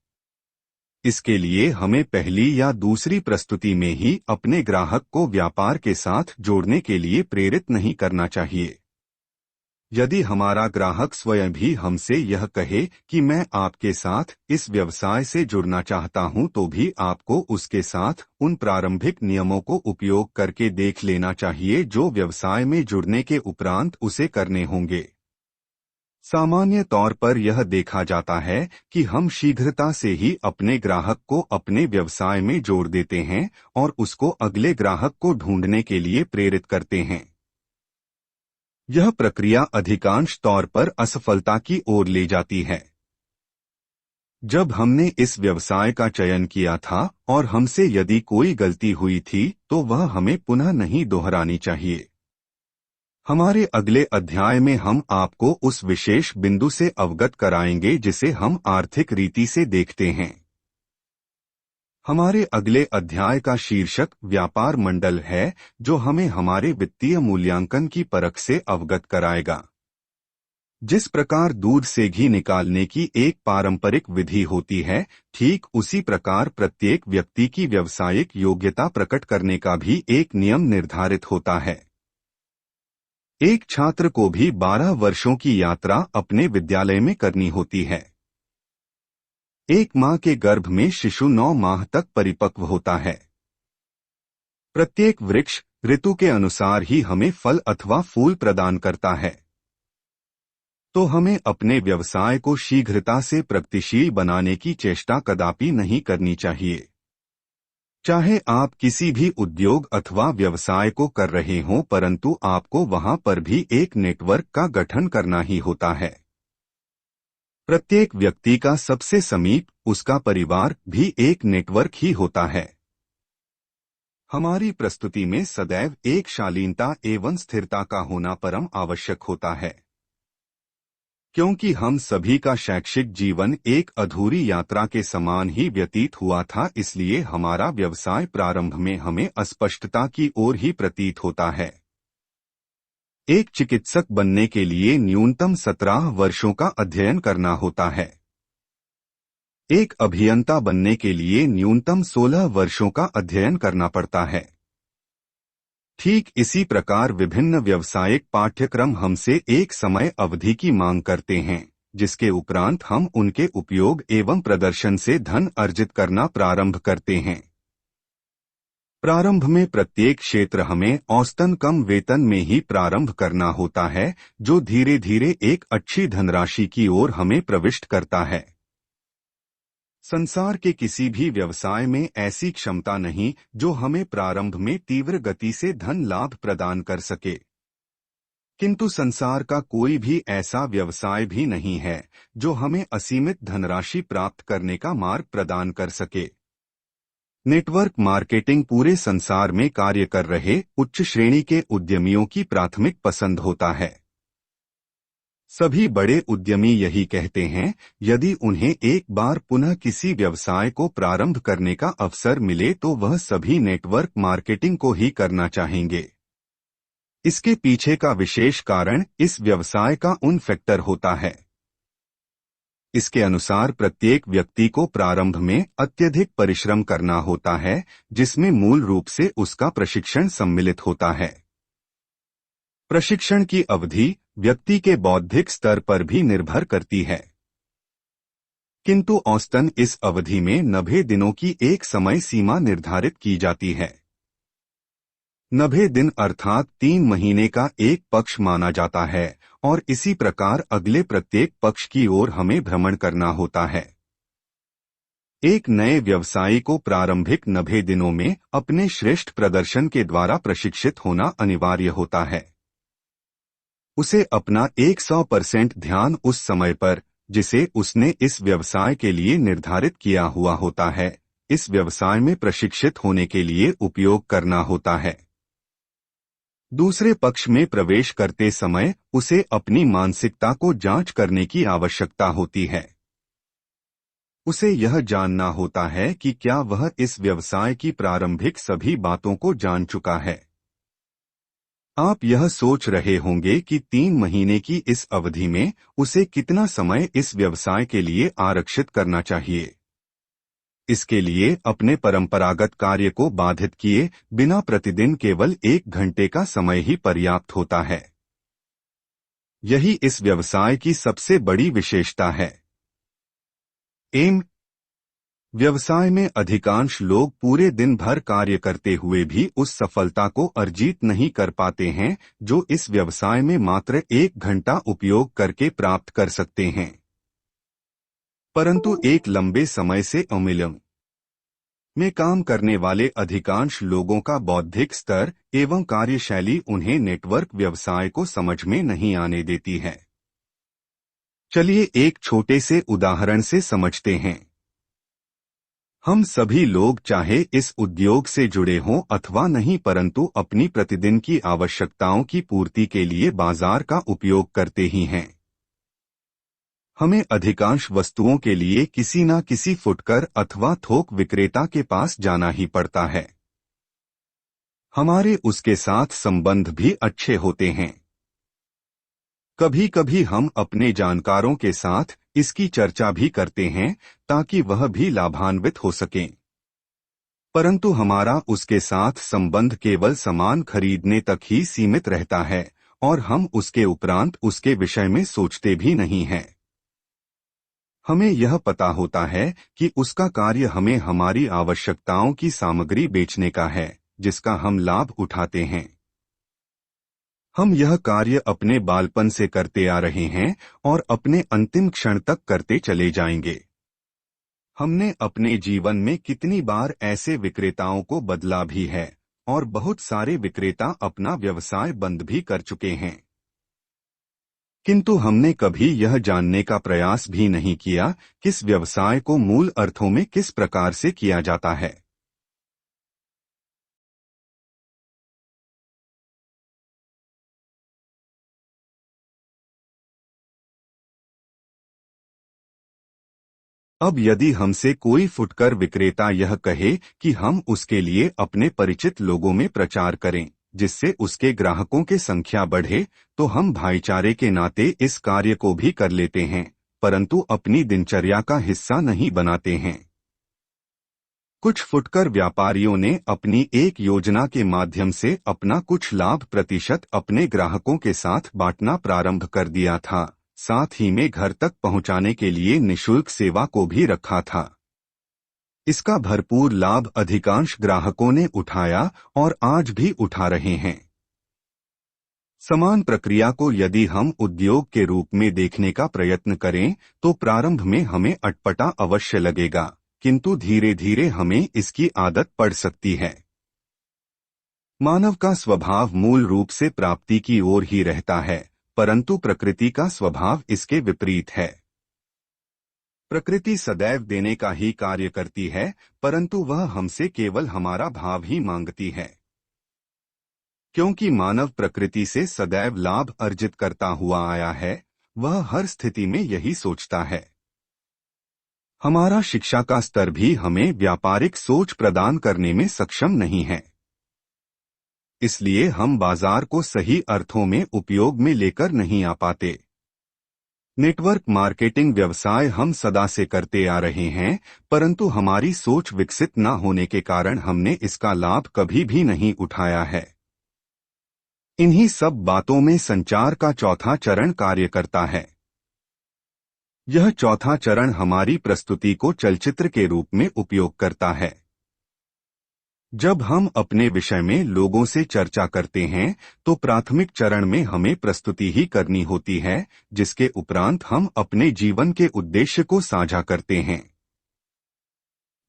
इसके लिए हमें पहली या दूसरी प्रस्तुति में ही अपने ग्राहक को व्यापार के साथ जोड़ने के लिए प्रेरित नहीं करना चाहिए। यदि हमारा ग्राहक स्वयं भी हमसे यह कहे कि मैं आपके साथ इस व्यवसाय से जुड़ना चाहता हूं, तो भी आपको उसके साथ उन प्रारंभिक नियमों को उपयोग करके देख लेना चाहिए जो व्यवसाय में जुड़ने के उपरांत उसे करने होंगे। सामान्य तौर पर यह देखा जाता है कि हम शीघ्रता से ही अपने ग्राहक को अपने व्यवसाय में जोड़ देते हैं और उसको अगले ग्राहक को ढूंढने के लिए प्रेरित करते हैं। यह प्रक्रिया अधिकांश तौर पर असफलता की ओर ले जाती है। जब हमने इस व्यवसाय का चयन किया था और हमसे यदि कोई गलती हुई थी तो वह हमें पुनः नहीं दोहरानी चाहिए। हमारे अगले अध्याय में हम आपको उस विशेष बिंदु से अवगत कराएंगे जिसे हम आर्थिक रीति से देखते हैं। हमारे अगले अध्याय का शीर्षक व्यापार मंडल है, जो हमें हमारे वित्तीय मूल्यांकन की परख से अवगत कराएगा। जिस प्रकार दूध से घी निकालने की एक पारंपरिक विधि होती है, ठीक उसी प्रकार प्रत्येक व्यक्ति की व्यावसायिक योग्यता प्रकट करने का भी एक नियम निर्धारित होता है। एक छात्र को भी 12 वर्षों की यात्रा अपने विद्यालय में करनी होती है। एक मां के गर्भ में शिशु 9 माह तक परिपक्व होता है। प्रत्येक वृक्ष ऋतु के अनुसार ही हमें फल अथवा फूल प्रदान करता है। तो हमें अपने व्यवसाय को शीघ्रता से प्रगतिशील बनाने की चेष्टा कदापि नहीं करनी चाहिए। चाहे आप किसी भी उद्योग अथवा व्यवसाय को कर रहे हों, परंतु आपको वहां पर भी एक नेटवर्क का गठन करना ही होता है। प्रत्येक व्यक्ति का सबसे समीप उसका परिवार भी एक नेटवर्क ही होता है। हमारी प्रस्तुति में सदैव एक शालीनता एवं स्थिरता का होना परम आवश्यक होता है, क्योंकि हम सभी का शैक्षिक जीवन एक अधूरी यात्रा के समान ही व्यतीत हुआ था, इसलिए हमारा व्यवसाय प्रारंभ में हमें अस्पष्टता की ओर ही प्रतीत होता है। एक चिकित्सक बनने के लिए न्यूनतम 17 वर्षों का अध्ययन करना होता है। एक अभियंता बनने के लिए न्यूनतम 16 वर्षों का अध्ययन करना पड़ता है। ठीक इसी प्रकार विभिन्न व्यावसायिक पाठ्यक्रम हमसे एक समय अवधि की मांग करते हैं, जिसके उपरांत हम उनके उपयोग एवं प्रदर्शन से धन अर्जित करना प्रारंभ करते हैं। प्रारंभ में प्रत्येक क्षेत्र हमें औसतन कम वेतन में ही प्रारंभ करना होता है, जो धीरे धीरे एक अच्छी धनराशि की ओर हमें प्रविष्ट करता है। संसार के किसी भी व्यवसाय में ऐसी क्षमता नहीं जो हमें प्रारंभ में तीव्र गति से धन लाभ प्रदान कर सके। किंतु संसार का कोई भी ऐसा व्यवसाय भी नहीं है जो हमें असीमित धनराशि प्राप्त करने का मार्ग प्रदान कर सके। नेटवर्क मार्केटिंग पूरे संसार में कार्य कर रहे उच्च श्रेणी के उद्यमियों की प्राथमिक पसंद होता है। सभी बड़े उद्यमी यही कहते हैं, यदि उन्हें एक बार पुनः किसी व्यवसाय को प्रारंभ करने का अवसर मिले तो वह सभी नेटवर्क मार्केटिंग को ही करना चाहेंगे। इसके पीछे का विशेष कारण इस व्यवसाय का उन फैक्टर होता है। इसके अनुसार प्रत्येक व्यक्ति को प्रारंभ में अत्यधिक परिश्रम करना होता है, जिसमें मूल रूप से उसका प्रशिक्षण सम्मिलित होता है। प्रशिक्षण की अवधि व्यक्ति के बौद्धिक स्तर पर भी निर्भर करती है, किंतु औसतन इस अवधि में 90 दिनों की एक समय सीमा निर्धारित की जाती है। 90 दिन अर्थात 3 महीने का एक पक्ष माना जाता है, और इसी प्रकार अगले प्रत्येक पक्ष की ओर हमें भ्रमण करना होता है। एक नए व्यवसायी को प्रारंभिक 90 दिनों में अपने श्रेष्ठ प्रदर्शन के द्वारा प्रशिक्षित होना अनिवार्य होता है। उसे अपना 100% ध्यान उस समय पर, जिसे उसने इस व्यवसाय के लिए निर्धारित किया हुआ होता है, इस व्यवसाय में प्रशिक्षित होने के लिए उपयोग करना होता है। दूसरे पक्ष में प्रवेश करते समय उसे अपनी मानसिकता को जांच करने की आवश्यकता होती है। उसे यह जानना होता है कि क्या वह इस व्यवसाय की प्रारंभिक सभी बातों को जान चुका है। आप यह सोच रहे होंगे कि 3 महीने की इस अवधि में उसे कितना समय इस व्यवसाय के लिए आरक्षित करना चाहिए। इसके लिए अपने परंपरागत कार्य को बाधित किए बिना प्रतिदिन केवल 1 घंटे का समय ही पर्याप्त होता है। यही इस व्यवसाय की सबसे बड़ी विशेषता है। एम व्यवसाय में अधिकांश लोग पूरे दिन भर कार्य करते हुए भी उस सफलता को अर्जित नहीं कर पाते हैं जो इस व्यवसाय में मात्र 1 घंटा उपयोग करके प्राप्त कर सकते हैं। परंतु एक लंबे समय से अमिलम में काम करने वाले अधिकांश लोगों का बौद्धिक स्तर एवं कार्यशैली उन्हें नेटवर्क व्यवसाय को समझ में नहीं आने देती है। चलिए एक छोटे से उदाहरण से समझते हैं। हम सभी लोग चाहे इस उद्योग से जुड़े हों अथवा नहीं, परंतु अपनी प्रतिदिन की आवश्यकताओं की पूर्ति के लिए बाजार का उपयोग करते ही हैं। हमें अधिकांश वस्तुओं के लिए किसी न किसी फुटकर अथवा थोक विक्रेता के पास जाना ही पड़ता है। हमारे उसके साथ संबंध भी अच्छे होते हैं। कभी कभी हम अपने जानकारों के साथ इसकी चर्चा भी करते हैं ताकि वह भी लाभान्वित हो सकें। परंतु हमारा उसके साथ संबंध केवल सामान खरीदने तक ही सीमित रहता है और हम उसके उपरांत उसके विषय में सोचते भी नहीं हैं। हमें यह पता होता है कि उसका कार्य हमें हमारी आवश्यकताओं की सामग्री बेचने का है, जिसका हम लाभ उठाते हैं। हम यह कार्य अपने बालपन से करते आ रहे हैं और अपने अंतिम क्षण तक करते चले जाएंगे। हमने अपने जीवन में कितनी बार ऐसे विक्रेताओं को बदला भी है और बहुत सारे विक्रेता अपना व्यवसाय बंद भी कर चुके हैं। किंतु हमने कभी यह जानने का प्रयास भी नहीं किया किस व्यवसाय को मूल अर्थों में किस प्रकार से किया जाता है। अब यदि हमसे कोई फुटकर विक्रेता यह कहे कि हम उसके लिए अपने परिचित लोगों में प्रचार करें जिससे उसके ग्राहकों की संख्या बढ़े, तो हम भाईचारे के नाते इस कार्य को भी कर लेते हैं, परंतु अपनी दिनचर्या का हिस्सा नहीं बनाते हैं। कुछ फुटकर व्यापारियों ने अपनी एक योजना के माध्यम से अपना कुछ लाभ प्रतिशत अपने ग्राहकों के साथ बांटना प्रारंभ कर दिया था, साथ ही में घर तक पहुंचाने के लिए निशुल्क सेवा को भी रखा था। इसका भरपूर लाभ अधिकांश ग्राहकों ने उठाया और आज भी उठा रहे हैं। समान प्रक्रिया को यदि हम उद्योग के रूप में देखने का प्रयत्न करें तो प्रारंभ में हमें अटपटा अवश्य लगेगा, किंतु धीरे धीरे हमें इसकी आदत पड़ सकती है। मानव का स्वभाव मूल रूप से प्राप्ति की ओर ही रहता है, परंतु प्रकृति का स्वभाव इसके विपरीत है। प्रकृति सदैव देने का ही कार्य करती है, परंतु वह हमसे केवल हमारा भाव ही मांगती है। क्योंकि मानव प्रकृति से सदैव लाभ अर्जित करता हुआ आया है, वह हर स्थिति में यही सोचता है। हमारा शिक्षा का स्तर भी हमें व्यापारिक सोच प्रदान करने में सक्षम नहीं है। इसलिए हम बाजार को सही अर्थों में उपयोग में लेकर नहीं आ पाते। नेटवर्क मार्केटिंग व्यवसाय हम सदा से करते आ रहे हैं, परंतु हमारी सोच विकसित न होने के कारण हमने इसका लाभ कभी भी नहीं उठाया है। इन्हीं सब बातों में संचार का चौथा चरण कार्य करता है। यह चौथा चरण हमारी प्रस्तुति को चलचित्र के रूप में उपयोग करता है। जब हम अपने विषय में लोगों से चर्चा करते हैं तो प्राथमिक चरण में हमें प्रस्तुति ही करनी होती है, जिसके उपरांत हम अपने जीवन के उद्देश्य को साझा करते हैं।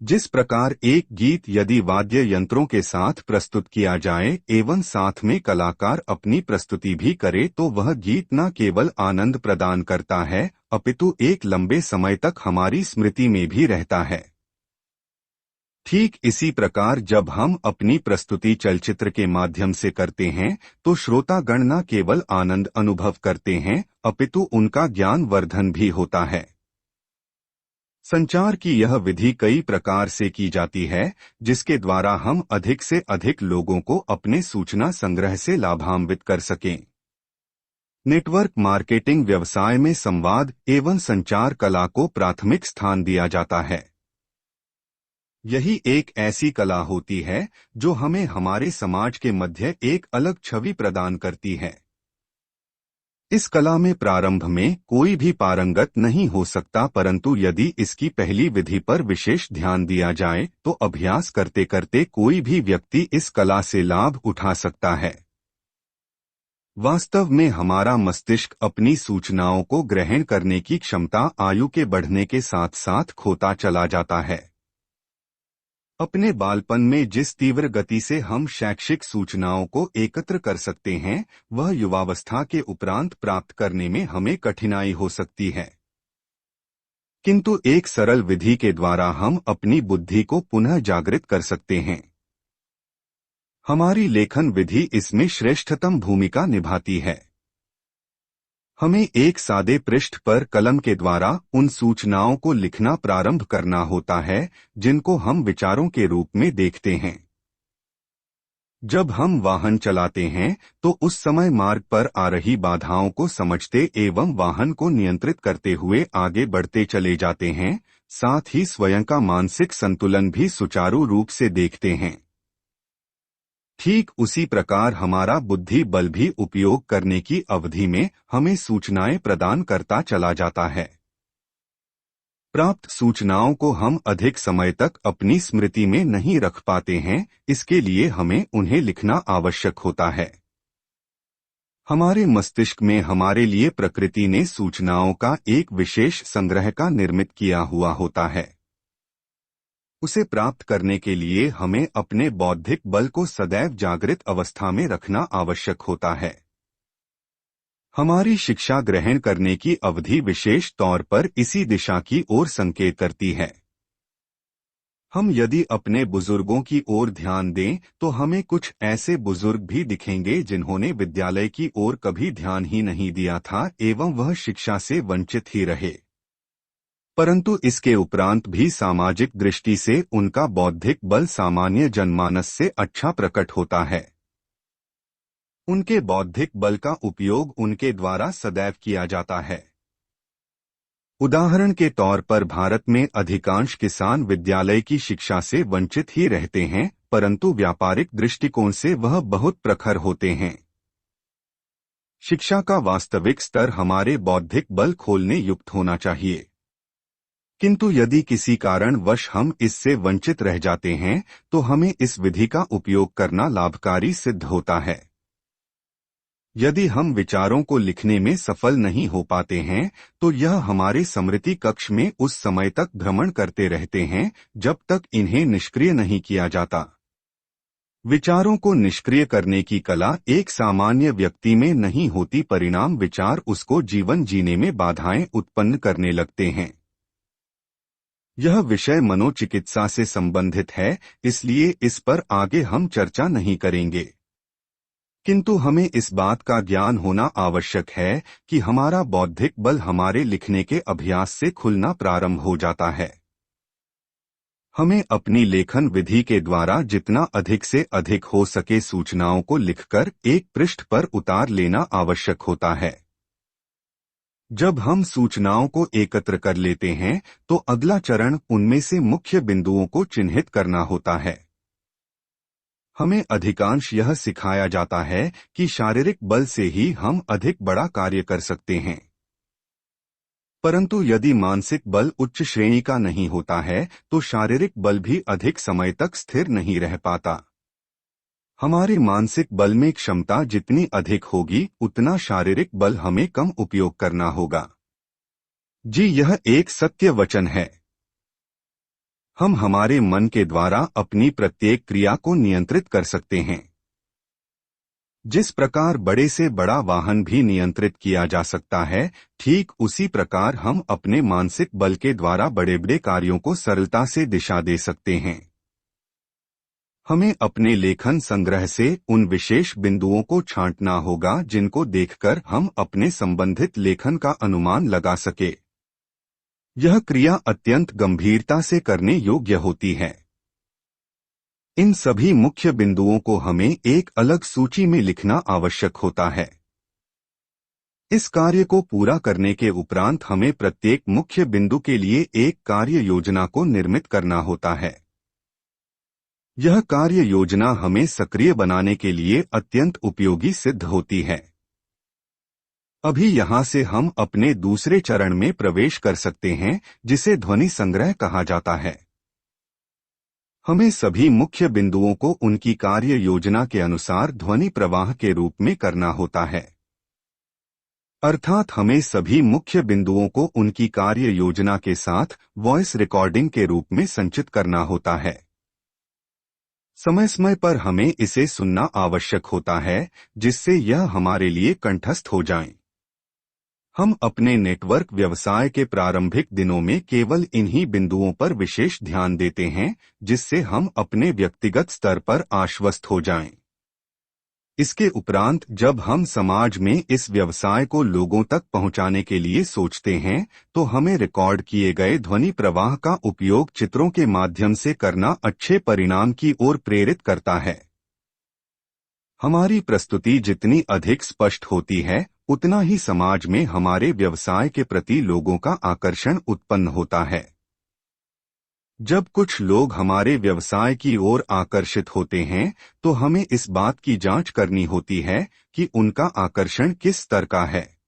जिस प्रकार एक गीत यदि वाद्य यंत्रों के साथ प्रस्तुत किया जाए एवं साथ में कलाकार अपनी प्रस्तुति भी करे तो वह गीत न केवल आनंद प्रदान करता है अपितु एक लंबे समय तक हमारी स्मृति में भी रहता है। ठीक इसी प्रकार जब हम अपनी प्रस्तुति चलचित्र के माध्यम से करते हैं तो श्रोतागण न केवल आनंद अनुभव करते हैं अपितु उनका ज्ञान वर्धन भी होता है। संचार की यह विधि कई प्रकार से की जाती है, जिसके द्वारा हम अधिक से अधिक लोगों को अपने सूचना संग्रह से लाभान्वित कर सकें। नेटवर्क मार्केटिंग व्यवसाय में संवाद एवं संचार कला को प्राथमिक स्थान दिया जाता है। यही एक ऐसी कला होती है जो हमें हमारे समाज के मध्य एक अलग छवि प्रदान करती है। इस कला में प्रारंभ में कोई भी पारंगत नहीं हो सकता, परंतु यदि इसकी पहली विधि पर विशेष ध्यान दिया जाए तो अभ्यास करते करते कोई भी व्यक्ति इस कला से लाभ उठा सकता है। वास्तव में हमारा मस्तिष्क अपनी सूचनाओं को ग्रहण करने की क्षमता आयु के बढ़ने के साथ साथ खोता चला जाता है। अपने बालपन में जिस तीव्र गति से हम शैक्षिक सूचनाओं को एकत्र कर सकते हैं, वह युवावस्था के उपरांत प्राप्त करने में हमें कठिनाई हो सकती है। किंतु एक सरल विधि के द्वारा हम अपनी बुद्धि को पुनः जागृत कर सकते हैं। हमारी लेखन विधि इसमें श्रेष्ठतम भूमिका निभाती है। हमें एक सादे पृष्ठ पर कलम के द्वारा उन सूचनाओं को लिखना प्रारंभ करना होता है जिनको हम विचारों के रूप में देखते हैं। जब हम वाहन चलाते हैं तो उस समय मार्ग पर आ रही बाधाओं को समझते एवं वाहन को नियंत्रित करते हुए आगे बढ़ते चले जाते हैं, साथ ही स्वयं का मानसिक संतुलन भी सुचारू रूप से देखते हैं। ठीक उसी प्रकार हमारा बुद्धि बल भी उपयोग करने की अवधि में हमें सूचनाएं प्रदान करता चला जाता है। प्राप्त सूचनाओं को हम अधिक समय तक अपनी स्मृति में नहीं रख पाते हैं, इसके लिए हमें उन्हें लिखना आवश्यक होता है। हमारे मस्तिष्क में हमारे लिए प्रकृति ने सूचनाओं का एक विशेष संग्रह का निर्मित किया हुआ होता है। उसे प्राप्त करने के लिए हमें अपने बौद्धिक बल को सदैव जागृत अवस्था में रखना आवश्यक होता है। हमारी शिक्षा ग्रहण करने की अवधि विशेष तौर पर इसी दिशा की ओर संकेत करती है। हम यदि अपने बुजुर्गों की ओर ध्यान दें तो हमें कुछ ऐसे बुजुर्ग भी दिखेंगे जिन्होंने विद्यालय की ओर कभी ध्यान ही नहीं दिया था एवं वह शिक्षा से वंचित ही रहे। परंतु इसके उपरांत भी सामाजिक दृष्टि से उनका बौद्धिक बल सामान्य जनमानस से अच्छा प्रकट होता है। उनके बौद्धिक बल का उपयोग उनके द्वारा सदैव किया जाता है। उदाहरण के तौर पर भारत में अधिकांश किसान विद्यालय की शिक्षा से वंचित ही रहते हैं, परंतु व्यापारिक दृष्टिकोण से वह बहुत प्रखर होते हैं। शिक्षा का वास्तविक स्तर हमारे बौद्धिक बल खोलने युक्त होना चाहिए। किंतु यदि किसी कारणवश हम इससे वंचित रह जाते हैं तो हमें इस विधि का उपयोग करना लाभकारी सिद्ध होता है। यदि हम विचारों को लिखने में सफल नहीं हो पाते हैं तो यह हमारे स्मृति कक्ष में उस समय तक भ्रमण करते रहते हैं जब तक इन्हें निष्क्रिय नहीं किया जाता। विचारों को निष्क्रिय करने की कला एक सामान्य व्यक्ति में नहीं होती, परिणाम विचार उसको जीवन जीने में बाधाएं उत्पन्न करने लगते हैं। यह विषय मनोचिकित्सा से संबंधित है, इसलिए इस पर आगे हम चर्चा नहीं करेंगे। किंतु हमें इस बात का ज्ञान होना आवश्यक है कि हमारा बौद्धिक बल हमारे लिखने के अभ्यास से खुलना प्रारंभ हो जाता है। हमें अपनी लेखन विधि के द्वारा जितना अधिक से अधिक हो सके सूचनाओं को लिखकर एक पृष्ठ पर उतार लेना आवश्यक होता है। जब हम सूचनाओं को एकत्र कर लेते हैं तो अगला चरण उनमें से मुख्य बिंदुओं को चिन्हित करना होता है। हमें अधिकांश यह सिखाया जाता है कि शारीरिक बल से ही हम अधिक बड़ा कार्य कर सकते हैं, परंतु यदि मानसिक बल उच्च श्रेणी का नहीं होता है तो शारीरिक बल भी अधिक समय तक स्थिर नहीं रह पाता। हमारे मानसिक बल में क्षमता जितनी अधिक होगी उतना शारीरिक बल हमें कम उपयोग करना होगा। जी, यह एक सत्य वचन है। हम हमारे मन के द्वारा अपनी प्रत्येक क्रिया को नियंत्रित कर सकते हैं। जिस प्रकार बड़े से बड़ा वाहन भी नियंत्रित किया जा सकता है, ठीक उसी प्रकार हम अपने मानसिक बल के द्वारा बड़े बड़े कार्यों को सरलता से दिशा दे सकते हैं। हमें अपने लेखन संग्रह से उन विशेष बिंदुओं को छांटना होगा जिनको देखकर हम अपने संबंधित लेखन का अनुमान लगा सके। यह क्रिया अत्यंत गंभीरता से करने योग्य होती है। इन सभी मुख्य बिंदुओं को हमें एक अलग सूची में लिखना आवश्यक होता है। इस कार्य को पूरा करने के उपरांत हमें प्रत्येक मुख्य बिंदु के लिए एक कार्य योजना को निर्मित करना होता है। यह कार्य योजना हमें सक्रिय बनाने के लिए अत्यंत उपयोगी सिद्ध होती है। अभी यहाँ से हम अपने दूसरे चरण में प्रवेश कर सकते हैं, जिसे ध्वनि संग्रह कहा जाता है। हमें सभी मुख्य बिंदुओं को उनकी कार्य योजना के अनुसार ध्वनि प्रवाह के रूप में करना होता है। अर्थात हमें सभी मुख्य बिंदुओं को उनकी कार्य योजना के साथ वॉइस रिकॉर्डिंग के रूप में संचित करना होता है। समय समय पर हमें इसे सुनना आवश्यक होता है, जिससे यह हमारे लिए कंठस्थ हो जाए। हम अपने नेटवर्क व्यवसाय के प्रारंभिक दिनों में केवल इन्हीं बिंदुओं पर विशेष ध्यान देते हैं, जिससे हम अपने व्यक्तिगत स्तर पर आश्वस्त हो जाएं। इसके उपरांत जब हम समाज में इस व्यवसाय को लोगों तक पहुंचाने के लिए सोचते हैं, तो हमें रिकॉर्ड किए गए ध्वनि प्रवाह का उपयोग चित्रों के माध्यम से करना अच्छे परिणाम की ओर प्रेरित करता है। हमारी प्रस्तुति जितनी अधिक स्पष्ट होती है, उतना ही समाज में हमारे व्यवसाय के प्रति लोगों का आकर्षण उत्पन्न होता है। जब कुछ लोग हमारे व्यवसाय की ओर आकर्षित होते हैं, तो हमें इस बात की जांच करनी होती है कि उनका आकर्षण किस स्तर का है।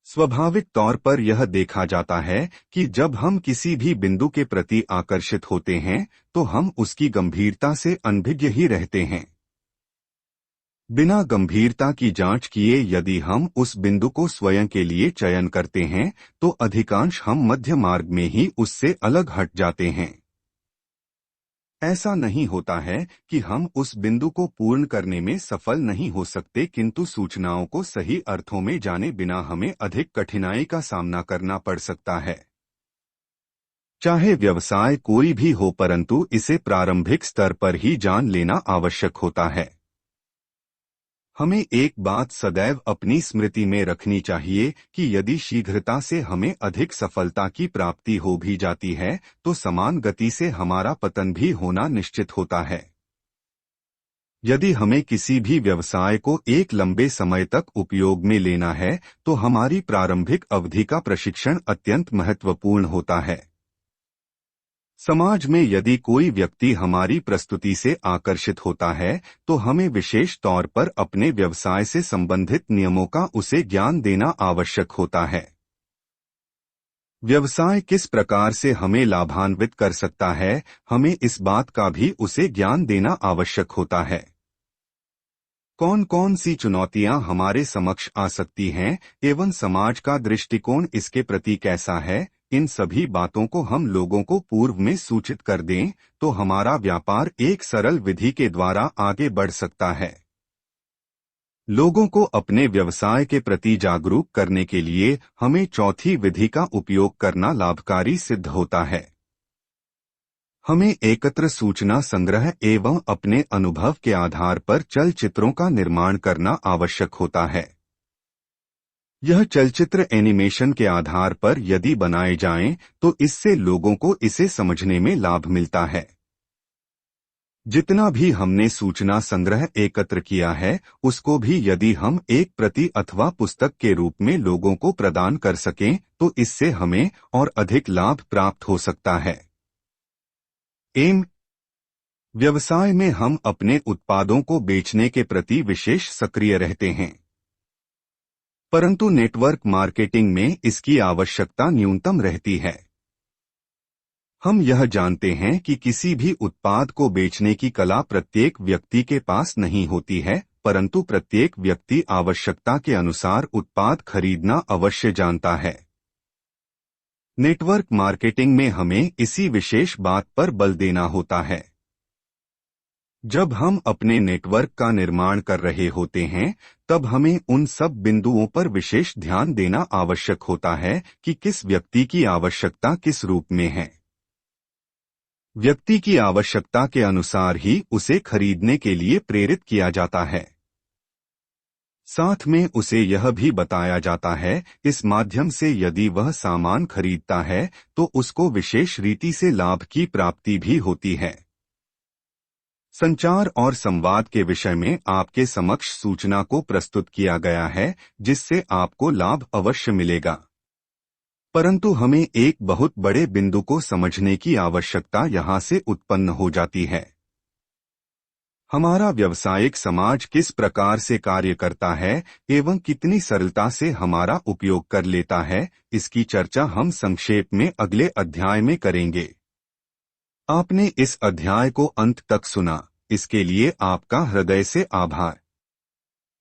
स्वाभाविक तौर पर यह देखा जाता है कि जब हम किसी भी बिंदु के प्रति आकर्षित होते हैं, तो हम उसकी गंभीरता से अनभिज्ञ ही रहते हैं। बिना गंभीरता की जांच किए यदि हम उस बिंदु को स्वयं के लिए चयन करते हैं, तो अधिकांश हम मध्य मार्ग में ही उससे अलग हट जाते हैं। ऐसा नहीं होता है कि हम उस बिंदु को पूर्ण करने में सफल नहीं हो सकते, किंतु सूचनाओं को सही अर्थों में जाने बिना हमें अधिक कठिनाई का सामना करना पड़ सकता है। चाहे व्यवसाय कोई भी हो, परंतु इसे प्रारंभिक स्तर पर ही जान लेना आवश्यक होता है। हमें एक बात सदैव अपनी स्मृति में रखनी चाहिए कि यदि शीघ्रता से हमें अधिक सफलता की प्राप्ति हो भी जाती है, तो समान गति से हमारा पतन भी होना निश्चित होता है। यदि हमें किसी भी व्यवसाय को एक लंबे समय तक उपयोग में लेना है, तो हमारी प्रारंभिक अवधि का प्रशिक्षण अत्यंत महत्वपूर्ण होता है। समाज में यदि कोई व्यक्ति हमारी प्रस्तुति से आकर्षित होता है, तो हमें विशेष तौर पर अपने व्यवसाय से संबंधित नियमों का उसे ज्ञान देना आवश्यक होता है। व्यवसाय किस प्रकार से हमें लाभान्वित कर सकता है, हमें इस बात का भी उसे ज्ञान देना आवश्यक होता है। कौन कौन सी चुनौतियां हमारे समक्ष आ सकती हैं एवं समाज का दृष्टिकोण इसके प्रति कैसा है, इन सभी बातों को हम लोगों को पूर्व में सूचित कर दें, तो हमारा व्यापार एक सरल विधि के द्वारा आगे बढ़ सकता है। लोगों को अपने व्यवसाय के प्रति जागरूक करने के लिए हमें चौथी विधि का उपयोग करना लाभकारी सिद्ध होता है। हमें एकत्र सूचना संग्रह एवं अपने अनुभव के आधार पर चलचित्रों का निर्माण करना आवश्यक होता है। यह चलचित्र एनिमेशन के आधार पर यदि बनाए जाएं, तो इससे लोगों को इसे समझने में लाभ मिलता है। जितना भी हमने सूचना संग्रह एकत्र किया है, उसको भी यदि हम एक प्रति अथवा पुस्तक के रूप में लोगों को प्रदान कर सकें, तो इससे हमें और अधिक लाभ प्राप्त हो सकता है। एम व्यवसाय में हम अपने उत्पादों को बेचने के प्रति विशेष सक्रिय रहते हैं, परंतु नेटवर्क मार्केटिंग में इसकी आवश्यकता न्यूनतम रहती है। हम यह जानते हैं कि किसी भी उत्पाद को बेचने की कला प्रत्येक व्यक्ति के पास नहीं होती है, परंतु प्रत्येक व्यक्ति आवश्यकता के अनुसार उत्पाद खरीदना अवश्य जानता है। नेटवर्क मार्केटिंग में हमें इसी विशेष बात पर बल देना होता है। जब हम अपने नेटवर्क का निर्माण कर रहे होते हैं, तब हमें उन सब बिंदुओं पर विशेष ध्यान देना आवश्यक होता है कि किस व्यक्ति की आवश्यकता किस रूप में है। व्यक्ति की आवश्यकता के अनुसार ही उसे खरीदने के लिए प्रेरित किया जाता है। साथ में उसे यह भी बताया जाता है, इस माध्यम से यदि वह सामान खरीदता है, तो उसको विशेष रीति से लाभ की प्राप्ति भी होती है। संचार और संवाद के विषय में आपके समक्ष सूचना को प्रस्तुत किया गया है, जिससे आपको लाभ अवश्य मिलेगा। परंतु हमें एक बहुत बड़े बिंदु को समझने की आवश्यकता यहाँ से उत्पन्न हो जाती है। हमारा व्यावसायिक समाज किस प्रकार से कार्य करता है एवं कितनी सरलता से हमारा उपयोग कर लेता है, इसकी चर्चा हम संक्षेप में अगले अध्याय में करेंगे। आपने इस अध्याय को अंत तक सुना, इसके लिए आपका हृदय से आभार।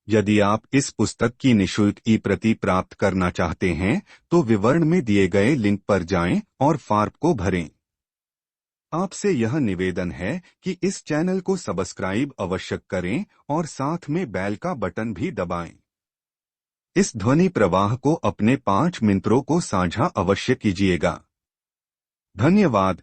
यदि आप इस पुस्तक की निःशुल्क ई-प्रति प्राप्त करना चाहते हैं, तो विवरण में दिए गए लिंक पर जाएं और फॉर्म को भरें। आपसे यह निवेदन है कि इस चैनल को सब्सक्राइब अवश्य करें और साथ में बेल का बटन भी दबाएं। इस ध्वनि प्रवाह को अपने 5 मित्रों को साझा अवश्य कीजिएगा। धन्यवाद।